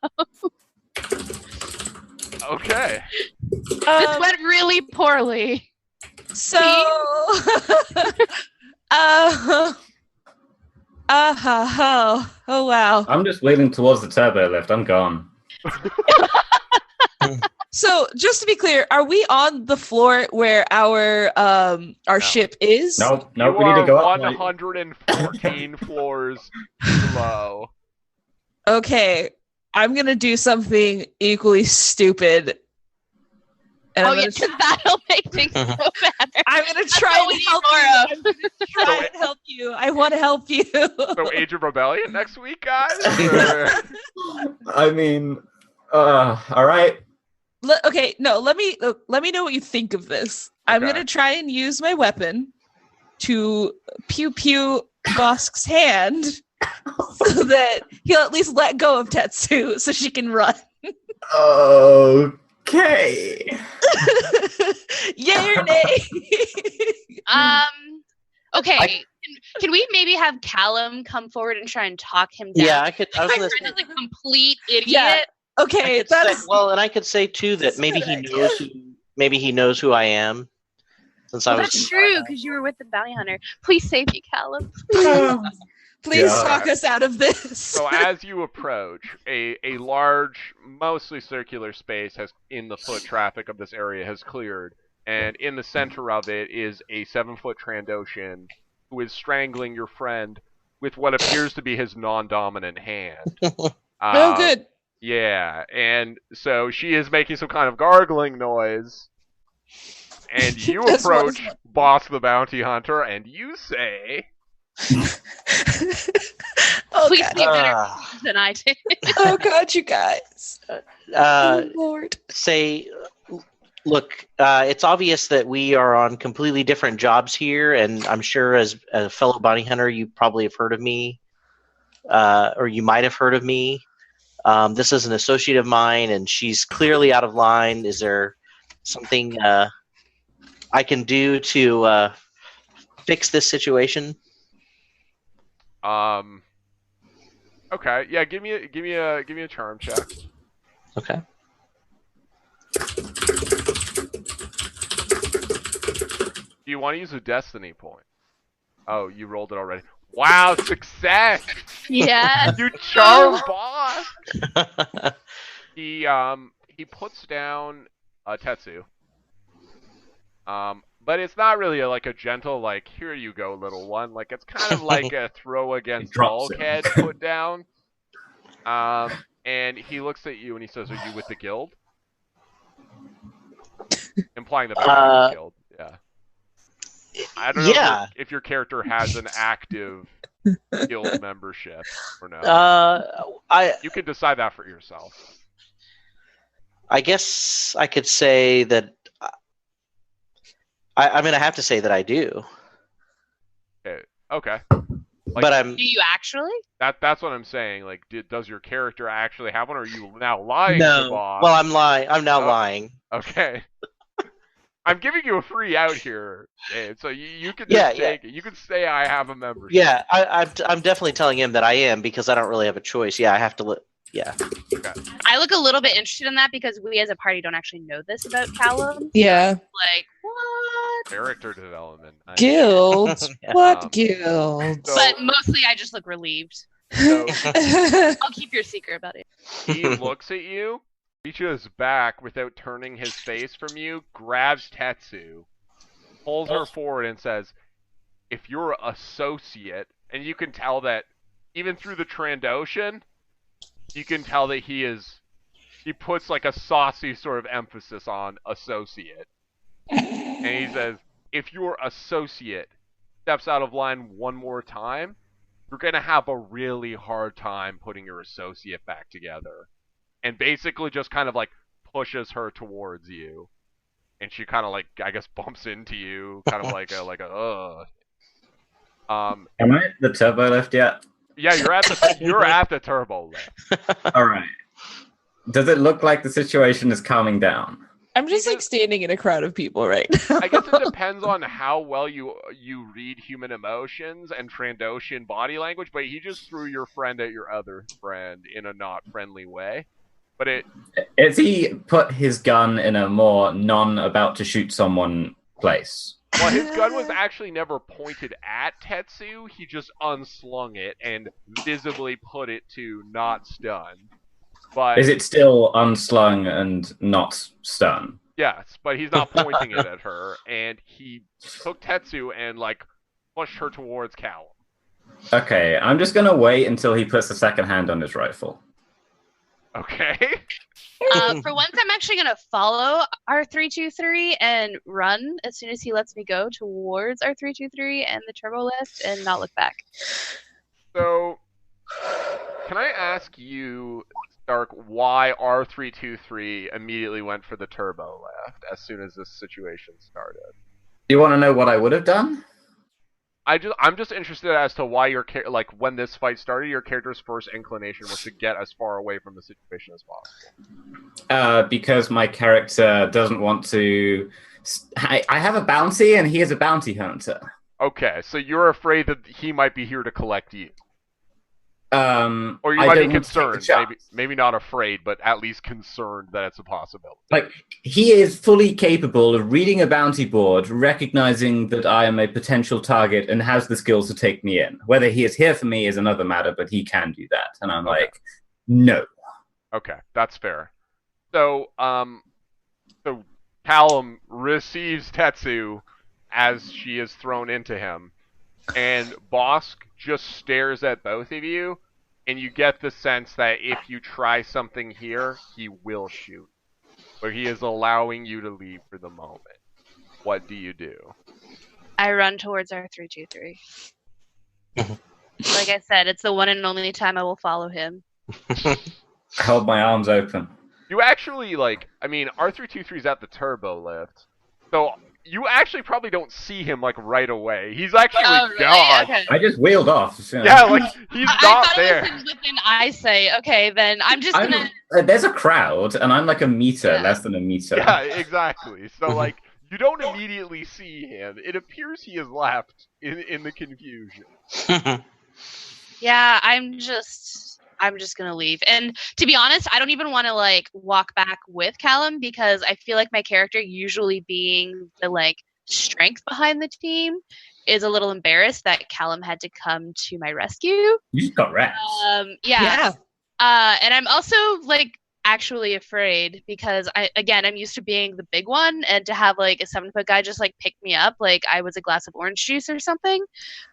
Okay. This went really poorly. So, oh wow. I'm just wheeling towards the turbo lift. I'm gone. So, just to be clear, are we on the floor where our ship is? Nope, You we need to go up. 114 floors below. Okay, I'm gonna do something equally stupid. And because that'll make things so better. I'm gonna try and help you. I'm gonna try and help you. I want to help you. So Age of Rebellion next week, guys? I mean, all right. Okay, no. Let me know what you think of this. I'm Okay. gonna try and use my weapon to pew Bossk's hand, so that he'll at least let go of Tetsu, so she can run. Okay. Yay or nay? Okay. Can we maybe have Calum come forward and try and talk him down? Yeah, I could. I was My gonna friend say, is a complete idiot. Yeah. Okay, and I could say too that maybe he knows who I am. Since I was. That's true, because you were with the bounty hunter. Please save me, Calum. Please Yeah. talk us out of this. So as you approach, a large, mostly circular space in the foot traffic of this area has cleared, and in the center of it is a 7-foot Trandoshan who is strangling your friend with what appears to be his non-dominant hand. Oh, good. Yeah, and so she is making some kind of gargling noise, and you That's approach what- Bossk the Bounty Hunter, and you say... Oh, Please God. be better than I did. Oh God, you guys. Oh, Lord. Say, look, it's obvious that we are on completely different jobs here, and I'm sure as a fellow bounty hunter, you probably have heard of me, or you might have heard of me. This is an associate of mine, and she's clearly out of line. Is there something I can do to fix this situation? Okay, yeah, give me a charm check. Okay. you want to use a destiny point? Oh, you rolled it already. Wow, success! Yeah. You charm Bossk. He puts down Tetsu. But it's not really like a gentle like here you go little one. Like it's kind of like a throw against bulkhead put down. And he looks at you and he says, "Are you with the guild?" Implying the guild. Yeah. I don't know if your character has an active guild membership or no. You can decide that for yourself. I guess I could say that. I mean, I have to say that I do. Okay. Like, but I'm. Do you actually? That's what I'm saying. Like, does your character actually have one, or are you now lying No. to Bossk? Well, I'm lying. I'm now lying. Okay. I'm giving you a free out here, Dave, so you can just take it. You can say I have a membership. Yeah, I'm definitely telling him that I am because I don't really have a choice. Yeah, I have to. Yeah. Okay. I look a little bit interested in that because we as a party don't actually know this about Calum. Yeah. Like, what? Character development. Guilds? What guilds? But mostly I just look relieved. So, I'll keep your secret about it. he looks at you, reaches back without turning his face from you, grabs Tetsu, pulls her forward and says, "If you're associate," and you can tell that even through the Trandoshan, you can tell that he puts like a saucy sort of emphasis on associate. And he says, "If your associate steps out of line one more time, you're going to have a really hard time putting your associate back together." And basically just kind of like pushes her towards you. And she kind of like, I guess, bumps into you, kind of like a Am I at the turbo lift yet? Yeah, you're at the turbo lift. All right. Does it look like the situation is calming down? I'm just like standing in a crowd of people right now. I guess it depends on how well you read human emotions and Trandoshan body language, but he just threw your friend at your other friend in a not friendly way. But Has he put his gun in a more non-about to shoot someone place? Well, his gun was actually never pointed at Tetsu. He just unslung it and visibly put it to not stun. But is it still unslung and not stun? Yes, but he's not pointing it at her. And he took Tetsu and like pushed her towards Calum. Okay, I'm just gonna wait until he puts the second hand on his rifle. Okay. For once, I'm actually going to follow our 323 and run as soon as he lets me go towards our 323 and the turbo lift and not look back. So, can I ask you, Stark, why R323 immediately went for the turbo lift as soon as this situation started? You want to know what I would have done? I'm just interested as to why when this fight started, your character's first inclination was to get as far away from the situation as possible. Because my character doesn't want to. I have a bounty, and he is a bounty hunter. Okay, so you're afraid that he might be here to collect you. Or you I might don't be concerned, maybe not afraid, but at least concerned that it's a possibility. Like, he is fully capable of reading a bounty board, recognizing that I am a potential target, and has the skills to take me in. Whether he is here for me is another matter, but he can do that. And I'm like, no. Okay, that's fair. So, Calum receives Tetsu as she is thrown into him, and Bossk just stares at both of you, and you get the sense that if you try something here, he will shoot. But he is allowing you to leave for the moment. What do you do? I run towards our 323. Like I said, it's the one and only time I will follow him. I hold my arms open. You actually, R323 is at the turbo lift, so you actually probably don't see him, right away. He's actually gone. Okay. I just wheeled off. Yeah, he's not there. I thought it was within eyesight. Okay, then I'm just gonna... There's a crowd, and I'm like a meter, less than a meter. Yeah, exactly. So, you don't immediately see him. It appears he has left in the confusion. Yeah, I'm just gonna leave. And to be honest, I don't even want to walk back with Calum because I feel like my character usually being the strength behind the team is a little embarrassed that Calum had to come to my rescue. You just got wrecked. Yeah. And I'm also like actually afraid because I'm used to being the big one, and to have like a 7-foot guy just like pick me up like I was a glass of orange juice or something.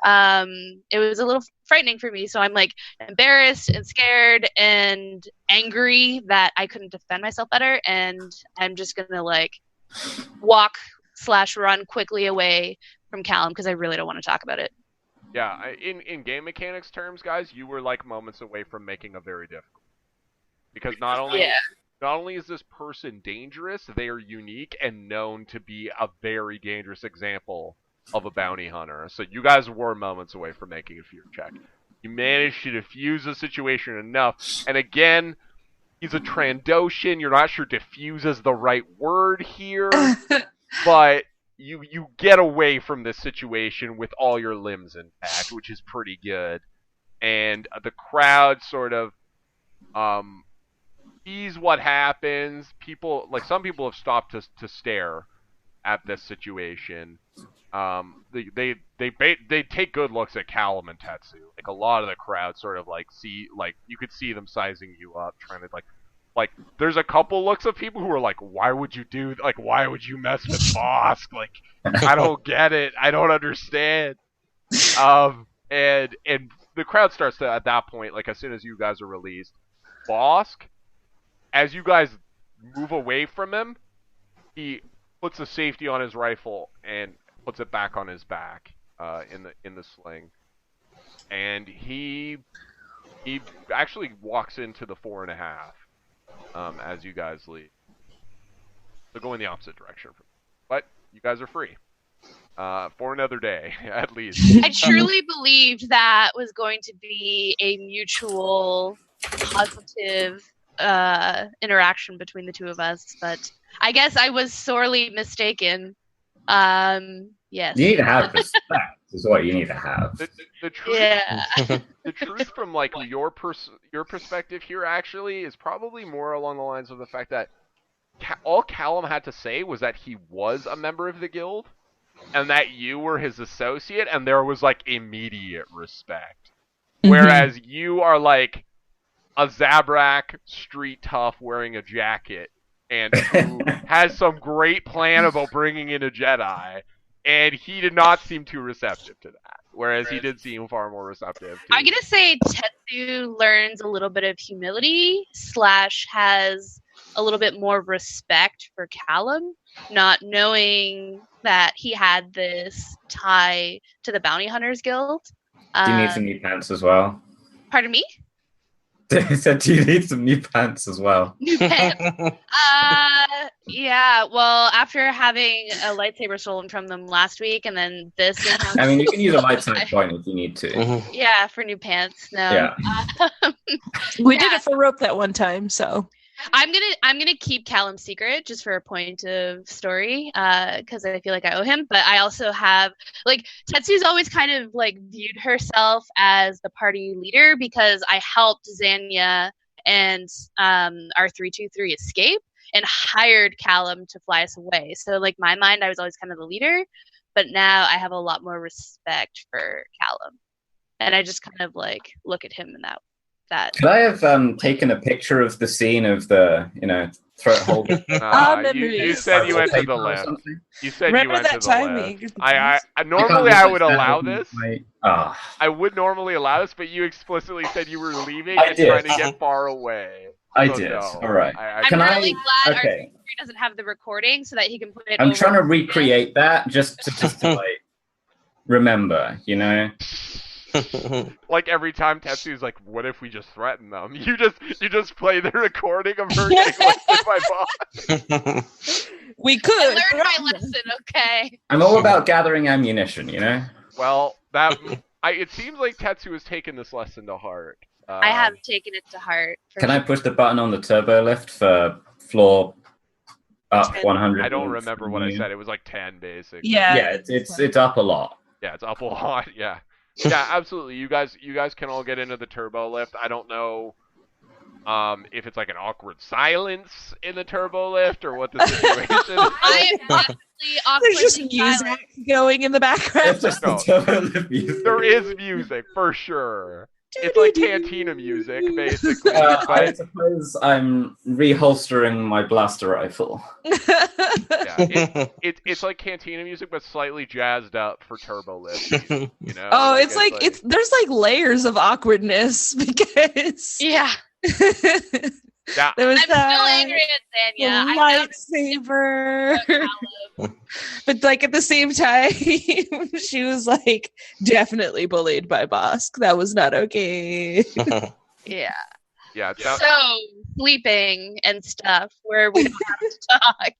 It was a little frightening for me. So I'm like embarrassed and scared and angry that I couldn't defend myself better, and I'm just gonna like walk/run quickly away from Calum because I really don't want to talk about it. Yeah, in game mechanics terms, guys, you were like moments away from making a very difficult. Because not only is this person dangerous, they are unique and known to be a very dangerous example of a bounty hunter. So you guys were moments away from making a fear check. You managed to defuse the situation enough. And again, he's a Trandoshan. You're not sure defuse is the right word here. But you get away from this situation with all your limbs intact, which is pretty good. And the crowd sort of sees what happens. Some people have stopped to stare at this situation. They take good looks at Calum and Tetsu. Like a lot of the crowd sort of like see, like you could see them sizing you up, trying to like there's a couple looks of people who are like, why would you mess with Bossk? Like I don't get it. I don't understand. And the crowd starts to, at that point, like as soon as you guys are released, Bossk, as you guys move away from him, he puts a safety on his rifle and puts it back on his back in the sling, and he actually walks into the 4.5 as you guys leave. So go in the opposite direction, but you guys are free for another day at least. I truly believed that was going to be a mutual positive interaction between the two of us, but I guess I was sorely mistaken. Yes. You need to have respect, is what you need to have. The truth, Yeah. the truth from like your perspective here actually is probably more along the lines of the fact that all Calum had to say was that he was a member of the guild, and that you were his associate, and there was like immediate respect. Whereas you are like a Zabrak street tough wearing a jacket and who has some great plan about bringing in a Jedi, and he did not seem too receptive to that. Whereas he did seem far more receptive to... I'm gonna say Tetsu learns a little bit of humility / has a little bit more respect for Calum, not knowing that he had this tie to the Bounty Hunters Guild. Do you need some new pants as well? Pardon me? I said, do you need some new pants as well? New pants. Yeah. Well, after having a lightsaber stolen from them last week, and then this. I mean, you can use a lightsaber point if you need to. Yeah, for new pants. No. Yeah. We did it for rope that one time, so. I'm gonna keep Calum's secret just for a point of story, because I feel like I owe him. But I also have like Tetsu's always kind of like viewed herself as the party leader because I helped Xanya and our 323 escape and hired Calum to fly us away. So like my mind, I was always kind of the leader, but now I have a lot more respect for Calum, and I just kind of like look at him in that. Could I have taken a picture of the scene of the, throat holder? You said you went to the left. You said Remember you went that to the timing. left. I normally I would allow this. I would normally allow this, but you explicitly said you were leaving and trying to get far away. I So did. no. All right. I'm really glad our secretary doesn't have the recording so that he can put it. I'm trying to recreate that just to like remember, Like every time Tetsu's like, "What if we just threaten them?" You just play the recording of her getting with my boss. We could. I learned my lesson, okay? I'm all about gathering ammunition, Well, it seems like Tetsu has taken this lesson to heart. I have taken it to heart. Can I push the button on the turbo lift for floor up 100? I don't remember what I said. It was like 10, basically. Yeah, it's up a lot. Yeah, it's up a lot. Yeah. Yeah, absolutely. You guys can all get into the turbo lift. I don't know if it's like an awkward silence in the turbo lift or what the situation is. I am definitely There's just awkwardly music silent. going in the background. It's just No. the tone of music. There is music for sure. It's like cantina music, basically. I but suppose I'm reholstering my blaster rifle. yeah, it's like cantina music, but slightly jazzed up for turbo lift. You know? Oh, it's there's like layers of awkwardness because Yeah. Yeah. there was I'm still that angry at the Xanya. I noticed lightsaber. Calum. But like at the same time, she was like definitely bullied by Bossk. That was not okay. Yeah. Yeah, it's not, So sleeping and stuff where we don't have to talk.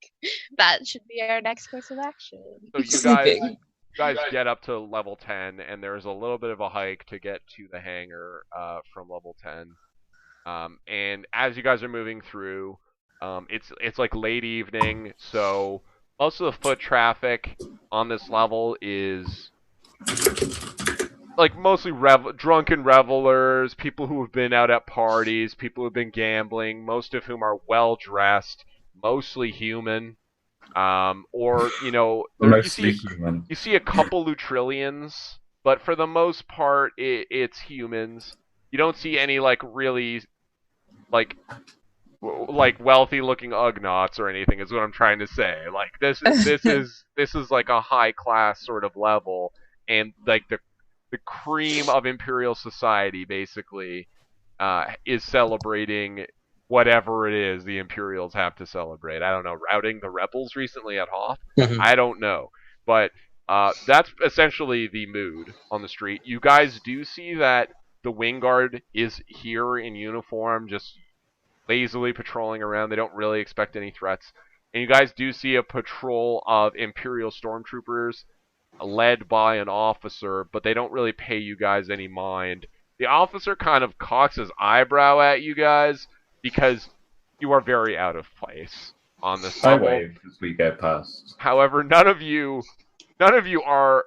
That should be our next course of action. so you Sleeping. guys get up to level 10, and there's a little bit of a hike to get to the hangar from level 10. And as you guys are moving through, it's like late evening, so most of the foot traffic on this level is like mostly drunken revelers, people who have been out at parties, people who have been gambling, most of whom are well dressed, mostly human. Or Mostly human. you see a couple Lutrillians, but for the most part, it's humans. You don't see any really like wealthy-looking Ugnaughts or anything. Is what I'm trying to say. Like this is like a high-class sort of level, and like the cream of Imperial society basically is celebrating whatever it is the Imperials have to celebrate. I don't know, routing the rebels recently at Hoth? I don't know. But that's essentially the mood on the street. You guys do see that the Wing Guard is here in uniform, just lazily patrolling around. They don't really expect any threats. And you guys do see a patrol of Imperial stormtroopers led by an officer, but they don't really pay you guys any mind. The officer kind of cocks his eyebrow at you guys, because you are very out of place on this I level. wave as we go past. However, none of you are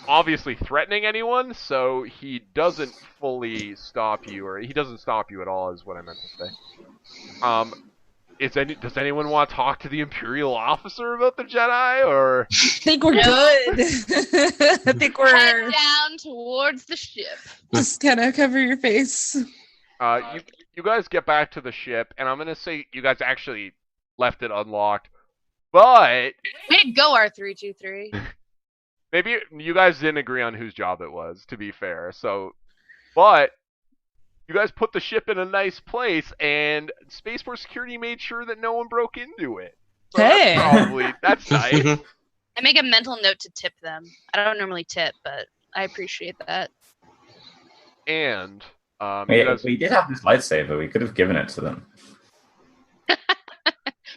obviously threatening anyone, so he doesn't fully stop you, or he doesn't stop you at all, is what I meant to say. Does anyone want to talk to the Imperial officer about the Jedi, or? I think we're good. I think we're Head down towards the ship. just kind of cover your face. You guys get back to the ship, and I'm gonna say you guys actually left it unlocked, but Way to go, R323. maybe you guys didn't agree on whose job it was, to be fair. So, but you guys put the ship in a nice place, and Spaceport Security made sure that no one broke into it. So Hey. that's nice. I make a mental note to tip them. I don't normally tip, but I appreciate that. And We did have this lightsaber. We could have given it to them.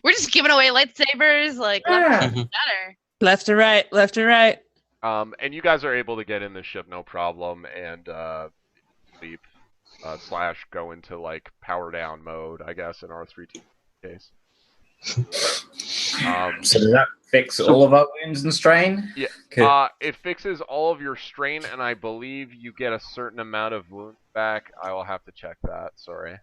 We're just giving away lightsabers, like left better. Left to right, left to right. And you guys are able to get in the ship no problem, and sleep / go into like power down mode, I guess, in R3 case. So does that fix all of our wounds and strain? Yeah. Okay. It fixes all of your strain, and I believe you get a certain amount of wounds back. I will have to check that. Sorry.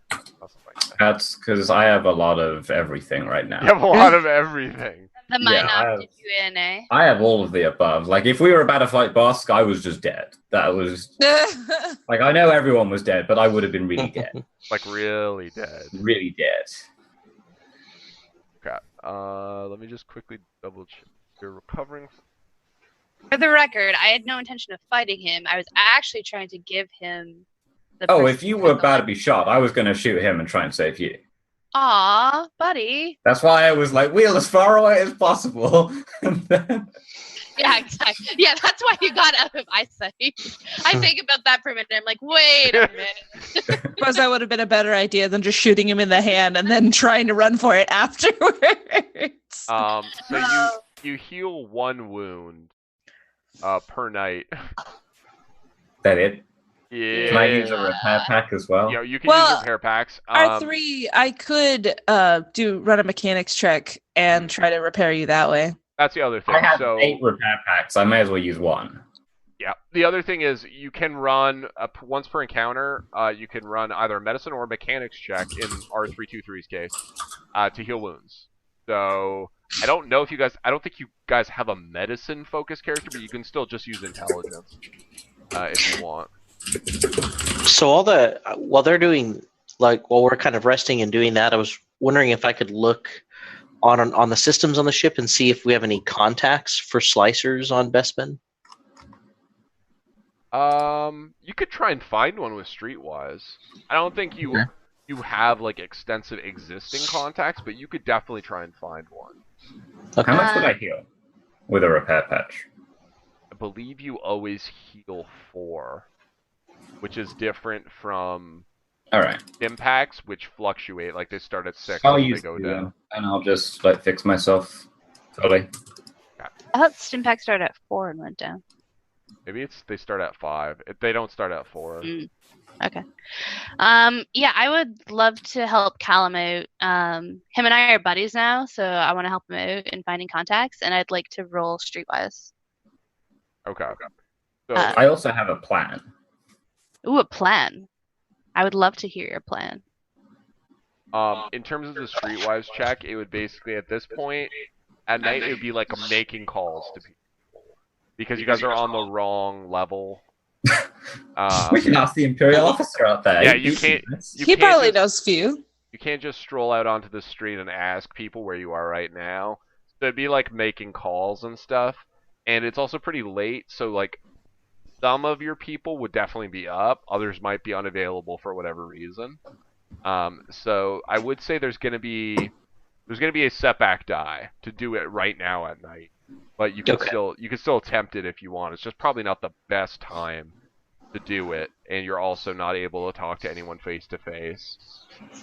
That's because I have a lot of everything right now. You have a lot of everything. The might not have- give you an A. I have all of the above. Like, if we were about to fight Bossk, I was just dead. That was... Like, I know everyone was dead, but I would have been really dead. Like, really dead. Really dead. Crap. Let me just quickly double check. You're recovering. For the record, I had no intention of fighting him. I was actually trying to give him the Oh, person if you with were the about to be shot, I was going to shoot him and try and save you. Aw, buddy. That's why I was like, wheel as far away as possible. And then... Yeah, exactly. Yeah, that's why you got out of eyesight. I think about that for a minute. I'm like, wait a minute. Suppose that would have been a better idea than just shooting him in the hand and then trying to run for it afterwards. So you heal 1 wound per night. That it? Yeah. Can I use a repair pack as well? Yeah, you can Well, use repair packs. R3, I could run a mechanics check and try to repair you that way. That's the other thing. I have So 8 repair packs. I may as well use 1. yeah, the other thing is you can run once per encounter. You can run either a medicine or a mechanics check in R323's case to heal wounds. So I don't know if you guys. I don't think you guys have a medicine focused character, but you can still just use intelligence if you want. So while they're doing while we're kind of resting and doing that, I was wondering if I could look on the systems on the ship and see if we have any contacts for slicers on Bespin. You could try and find one with Streetwise. I don't think you have like extensive existing contacts, but you could definitely try and find one. Okay. How much would I heal with a repair patch? I believe you always heal 4, which is different from All right. impacts, which fluctuate. Like they start at 6 I'll and they use go 2, down. and I'll just like fix myself fully. I thought Stimpack started at 4 and went down. Maybe they start at 5. If they don't start at 4. Okay. Yeah, I would love to help Calum out. Him and I are buddies now, so I want to help him out in finding contacts, and I'd like to roll Streetwise. Okay. So I also have a plan. Ooh, a plan. I would love to hear your plan. in terms of the Streetwise check, it would basically at this point at night it would be like making calls to people because you guys are on the wrong level. We can ask the Imperial officer out there. Yeah, you can't. He probably knows few. You can't just stroll out onto the street and ask people where you are right now. So it'd be like making calls and stuff. And it's also pretty late, so like some of your people would definitely be up. Others might be unavailable for whatever reason. So I would say there's gonna be a setback die to do it right now at night. But you can still attempt it if you want. It's just probably not the best time to do it, and you're also not able to talk to anyone face to face.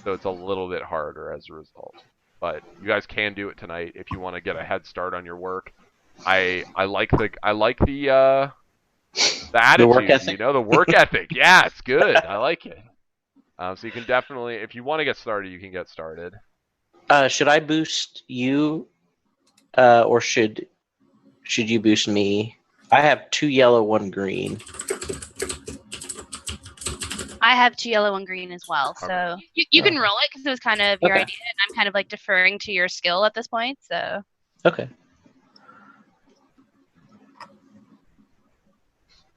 So it's a little bit harder as a result. But you guys can do it tonight if you want to get a head start on your work. I like the attitude, work ethic. you know, the work ethic. Yeah, it's good. I like it. So you can definitely, if you want to get started, you can get started. Should I boost you, or should you boost me? I have 2 yellow, 1 green. I have 2 yellow, 1 green as well. So you can roll it because it was kind of your idea, and I'm kind of like deferring to your skill at this point. So Okay.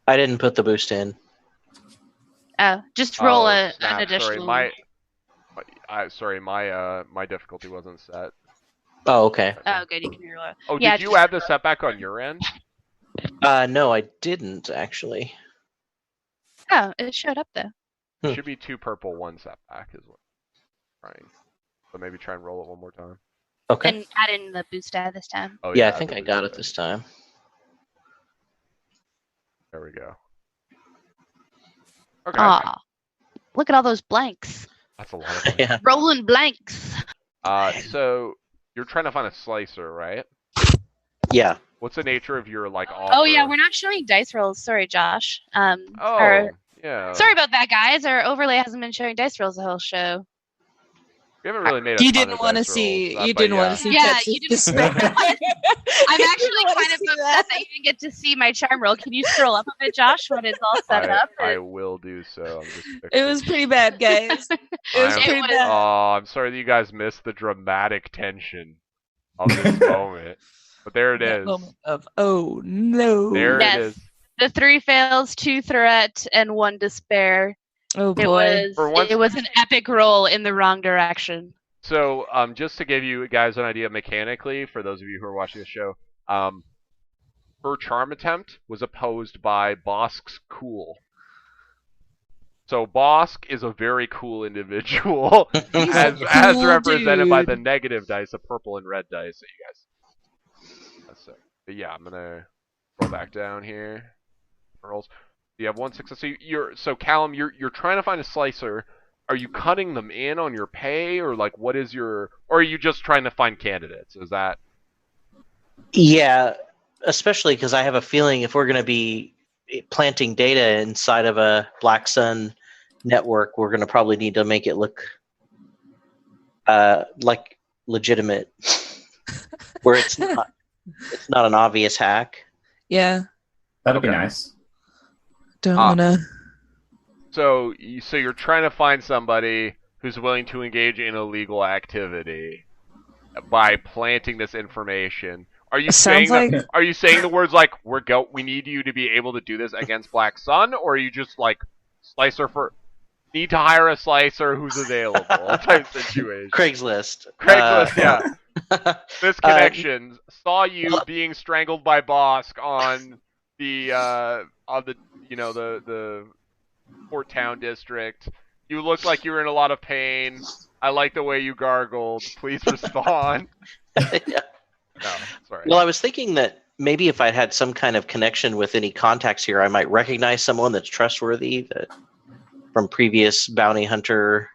I didn't put the boost in. oh, just roll an Snap. additional. Sorry, my difficulty wasn't set. Oh, okay. Oh, good. You can reroll it. Oh, Yeah, did you add the setback on your end? No, I didn't actually. Oh, it showed up though. It should be 2 purple, 1 setback is what I'm trying. So maybe try and roll it one more time. Okay. And add in the boost die this time. Oh Yeah, I think I got it this. this time. There we go. Okay. Aw, look at all those blanks. That's a lot of fun. Yeah. Rolling blanks. So you're trying to find a slicer, right? Yeah. What's the nature of your like offer? Oh yeah, we're not showing dice rolls. Sorry, Josh. Oh, yeah. Sorry about that, guys. Our overlay hasn't been showing dice rolls the whole show. We haven't really made a You ton didn't of want to dice see. rolls, You but didn't want yeah. to see. Yeah, Tetsu's you didn't- despair. I'm actually wanna kind of see upset that. that you didn't get to see my charm roll. Can you scroll up a bit, Josh, when it's all set up? I will do so. I'm just It was pretty bad, guys. It was I'm- pretty bad. Oh, I'm sorry that you guys missed the dramatic tension of this moment. But there it That is. moment of oh no. There Yes. it is. The 3 fails, 2 threat, and 1 despair. Oh It boy. was For once- it was an epic roll in the wrong direction. So, just to give you guys an idea mechanically, for those of you who are watching the show, her charm attempt was opposed by Bossk's cool. So Bossk is a very cool individual, He's as a cool represented by the dude. negative dice, the purple and red dice that you guys. That's it. But yeah, I'm gonna roll back down here. Rolls. You have 1 success. So Calum, you're trying to find a slicer. Are you cutting them in on your pay, or like what is your? Or are you just trying to find candidates? Is that? Yeah, especially because I have a feeling if we're going to be planting data inside of a Black Sun network, we're going to probably need to make it look like legitimate, where it's not an obvious hack. Yeah. That'd be nice. Don't wanna. So you're trying to find somebody who's willing to engage in illegal activity, by planting this information. Are you Sounds saying like- Are you saying the words like we need you to be able to do this against Black Sun, or are you just like slicer for need to hire a slicer who's available type situation? Craigslist. Yeah. This connection saw you being strangled by Bossk on the the Port Town district. You look like you were in a lot of pain. I like the way you gargled. Please respond. Yeah. No, sorry. Well, I was thinking that maybe if I had some kind of connection with any contacts here, I might recognize someone that's trustworthy from previous bounty hunter.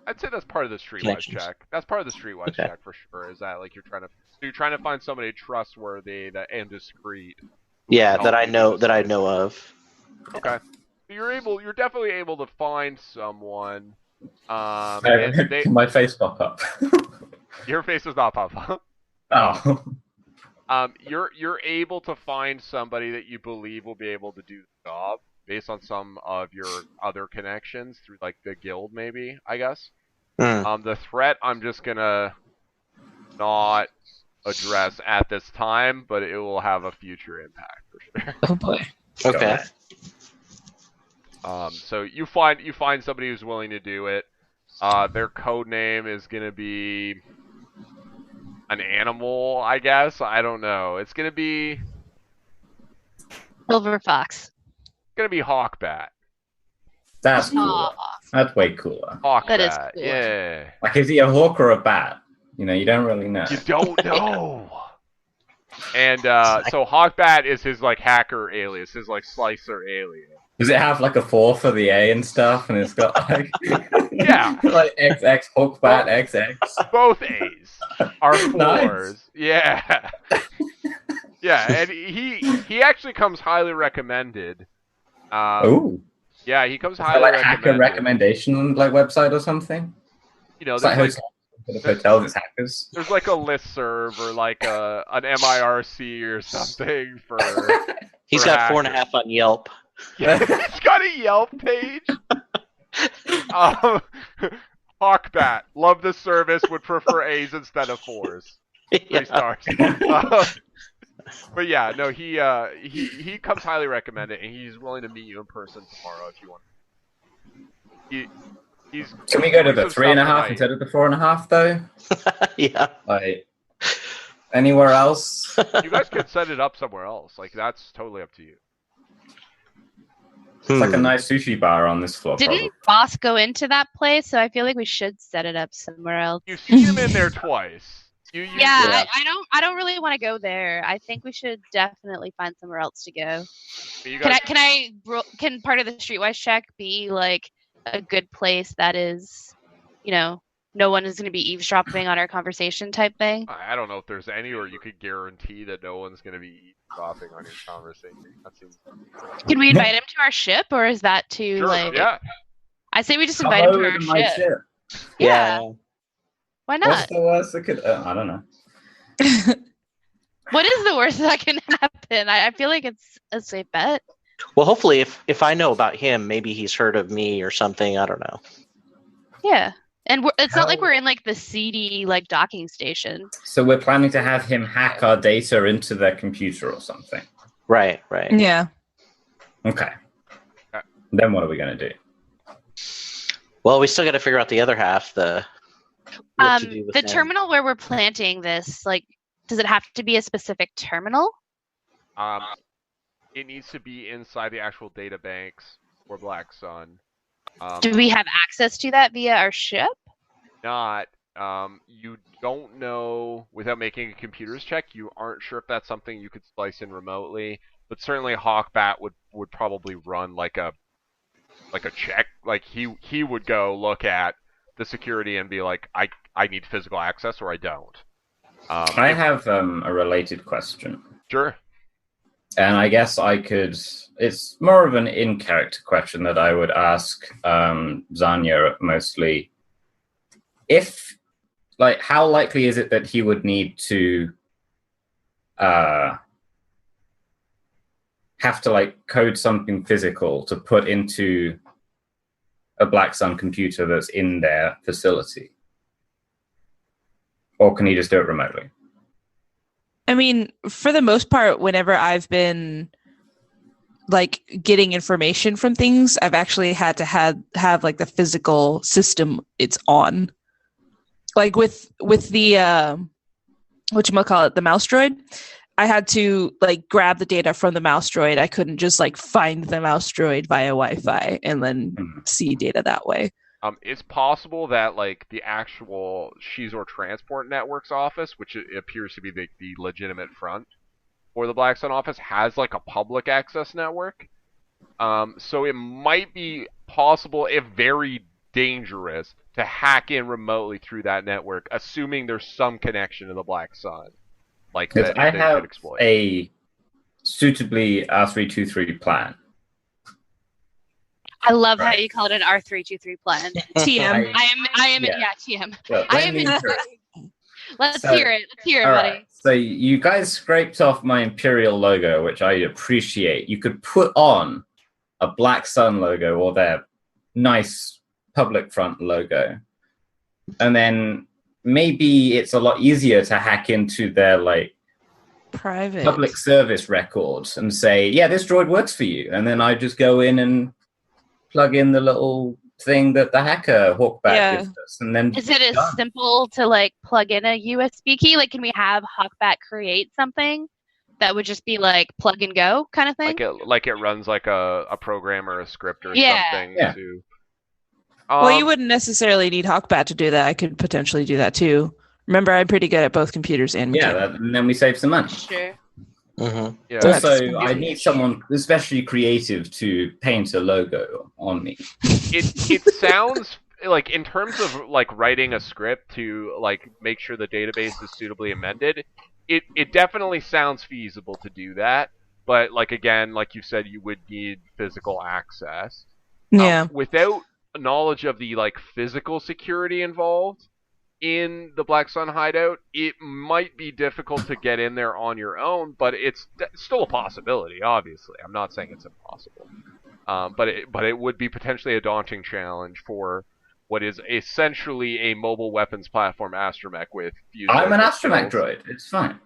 I'd say that's part of the streetwise Connections. check. That's part of the streetwise Okay. check for sure. Is that like you're trying to find somebody trustworthy and discreet. Yeah, Help that I you know with that I this. know of. Okay. So you're definitely able to find someone. And they, Can my face pop up? your face does not pop up. Oh. You're able to find somebody that you believe will be able to do the job based on some of your other connections through like the guild, maybe, I guess. The threat I'm just gonna not address at this time, but it will have a future impact for sure. Oh boy. Okay. So you find somebody who's willing to do it. Their code name is gonna be an animal, I guess. I don't know. It's gonna be Silver Fox. Hawkbat. That's cool. Aw, That's way cooler. Hawkbat. That is cool. Yeah. Like, is he a hawk or a bat? You don't really know. You don't know. And so Hawkbat is his like hacker alias, his like slicer alias. Does it have like a 4 for the A and stuff? And it's got like Yeah. like XX Hawkbat XX. Both A's are 4s. Nice. Yeah. Yeah, and he actually comes highly recommended. Ooh. Yeah, he comes Is that highly like recommended. hacker recommendation like website or something? You know, It's like there's hotels, it's hackers. there's like a listserv or like an MIRC or something for. He's For got 4.5 hackers. on Yelp. Yeah, he's got a Yelp page. Hawkbat, love the service, would prefer A's instead of 4s. 3 Yeah. stars. But yeah, no, he comes highly recommended, and he's willing to meet you in person tomorrow if you want. He's. Can we go to doing the some 3.5 stuff tonight. instead of the 4.5 though? Yeah. Like anywhere else? You guys could set it up somewhere else. Like that's totally up to you. It's like a nice sushi bar on this floor. Didn't Bossk go into that place? So I feel like we should set it up somewhere else. You've seen him in there twice. Yeah, Yeah. I don't really want to go there. I think we should definitely find somewhere else to go. You guys, Can part of the streetwise check be like a good place that is, no one is going to be eavesdropping on our conversation type thing? I don't know if there's anywhere you could guarantee that no one's going to be eavesdropping on your conversation. That seems. Can we invite him to our ship, or is that too Sure. like? Yeah. I say we just invite him to our my ship. Yeah. Why What's not? the worst that could? I don't know. What is the worst that can happen? I feel like it's a safe bet. Well, hopefully, if I know about him, maybe he's heard of me or something. I don't know. Yeah. And it's not like How- we're in like the seedy like docking station. So we're planning to have him hack our data into their computer or something. Right. Right. Yeah. Okay. Then what are we going to do? Well, we still got to figure out the other half. What to do with The him. terminal where we're planting this, like, does it have to be a specific terminal? It needs to be inside the actual data banks for Black Sun. Do we have access to that via our ship? Not. You don't know without making a computers check. You aren't sure if that's something you could splice in remotely. But certainly Hawkbat would probably run like a check. Like he would go look at the security and be like, I need physical access or I don't. I have a related question. Sure. And I guess I could. It's more of an in-character question that I would ask Xanya mostly. If, like, how likely is it that he would need to have to like code something physical to put into a Black Sun computer that's in their facility? or can he just do it remotely? I mean, for the most part, whenever I've been like getting information from things, I've actually had to have like the physical system it's on. Like with the whatchamacallit, the mouse droid, I had to like grab the data from the mouse droid. I couldn't just like find the mouse droid via Wi-Fi and then see data that way. It's possible that like the actual Shizor Transport Network's office, which appears to be the legitimate front for the Black Sun office, has like a public access network. So it might be possible, if very dangerous, to hack in remotely through that network, assuming there's some connection to the Black Sun, like that I they have could exploit. a suitably R323 plan. I love how you call it an R323 plan. TM. I am Yeah. TM. Well, I let am me in. through. Let's So- hear it. Let's hear it, All buddy. right. So you guys scraped off my Imperial logo, which I appreciate. You could put on a Black Sun logo or their nice public front logo. And then maybe it's a lot easier to hack into their like Private. public service records and say, yeah, this droid works for you. And then I just go in and plug in the little thing that the hacker Hawkback gives us. And then Is it as done. simple to like plug in a USB key? Like, can we have Hawkback create something that would just be like plug and go kind of thing? Like it runs like a program or a script or Yeah. something Yeah. to. Well, you wouldn't necessarily need Hawkbat to do that. I could potentially do that too. Remember, I'm pretty good at both computers and Yeah, mechanics. and then we save some money. Sure. Mm-hmm. Yeah. That's Also, gonna I be- need someone especially creative to paint a logo on me. It sounds like, in terms of like writing a script to like make sure the database is suitably amended, it definitely sounds feasible to do that. But like, again, like you said, you would need physical access. Yeah. Without knowledge of the like physical security involved in the Black Sun hideout, it might be difficult to get in there on your own, but it's still a possibility, obviously. I'm not saying it's impossible. But it would be potentially a daunting challenge for what is essentially a mobile weapons platform Astromech with fused I'm an skills. Astromech droid. It's fine.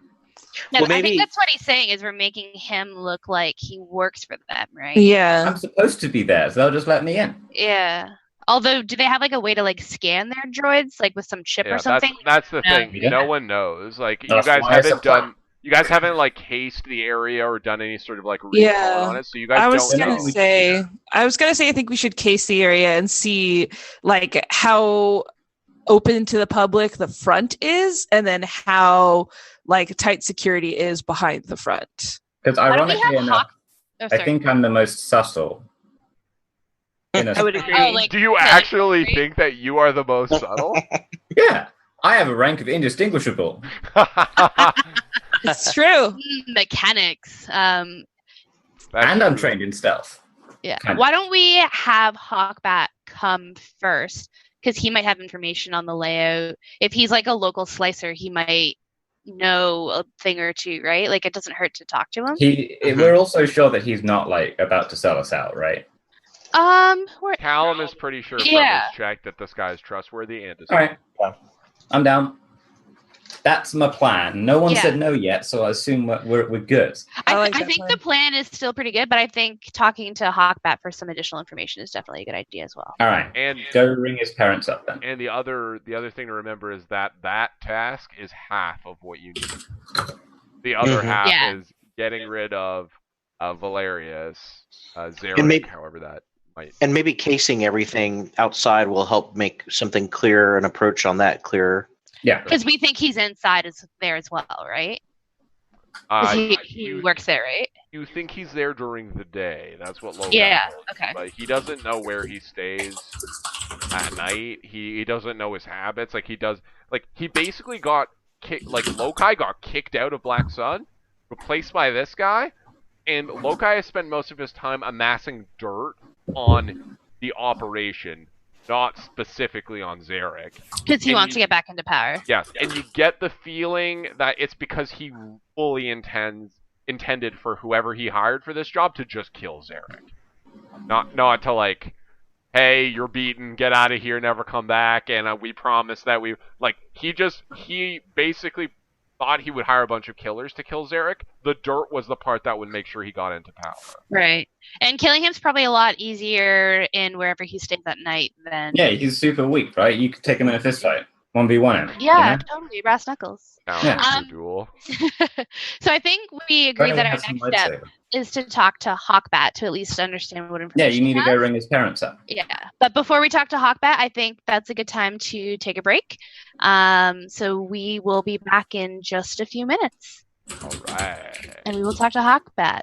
No, Well, I maybe- think that's what he's saying is we're making him look like he works for them, right? Yeah. I'm supposed to be there, so they'll just let me in. Yeah. Although, do they have like a way to like scan their droids, like with some chip Yeah, or something? that's the No. thing. Yeah. No one knows. Like, That's you guys why it's a haven't plan. done. You guys haven't like cased the area or done any sort of like recon Yeah. on it, so you guys I was don't gonna know. say, I think we should case the area and see like how open to the public the front is, and then how like tight security is behind the front. Because Why don't we ironically have enough, Oh, I sorry. think I'm the most subtle. In a I would agree. Oh, like, Do you to- actually think that you are the most subtle? Yeah, I have a rank of indistinguishable. It's true. mechanics. And I'm trained in stealth. Yeah. Kind of. Why don't we have Hawkbat come first? Because he might have information on the layout. If he's like a local slicer, he might know a thing or two, right? Like, it doesn't hurt to talk to him. We're also sure that he's not like about to sell us out, right? Calum is pretty sure from Yeah. his check that this guy is trustworthy and is. All right, I'm down. That's my plan. No one Yeah. said no yet, so I assume we're good. I like I that think plan. the plan is still pretty good, but I think talking to Hawkbat for some additional information is definitely a good idea as well. All right, And go ring his parents up then. and the other thing to remember is that task is half of what you need. The other Mhm. half Yeah. is getting rid of Valerius, Zarek, And maybe- however that might. And maybe casing everything outside will help make something clearer, an approach on that clearer. Yeah, Because we think he's inside there as well, right? 'Cause he you, works there, right? you think he's there during the day? That's what Lohgun Yeah, told you, okay. But he doesn't know where he stays at night. He doesn't know his habits. Like, he basically got Lokai got kicked out of Black Sun, replaced by this guy, and Lokai has spent most of his time amassing dirt on the operation, not specifically on Zarek. Because he And wants you- to get back into power. Yes, and you get the feeling that it's because he fully intended for whoever he hired for this job to just kill Zarek, not to like hey, you're beaten, get out of here, never come back, and we promise that he basically thought he would hire a bunch of killers to kill Zarek. The dirt was the part that would make sure he got into power. Right. And killing him's probably a lot easier in wherever he stays that night than... Yeah, he's super weak, right? You could take him in a fist fight. 1v1 him. Yeah, you know? totally. Brass knuckles. Duel. So I think we agree that our Has some next step lightsaber. is to talk to Hawkbat to at least understand what Yeah, information you need he to go has. ring his parents up. Yeah, but before we talk to Hawkbat, I think that's a good time to take a break. So we will be back in just a few minutes. All right. And we will talk to Hawkbat.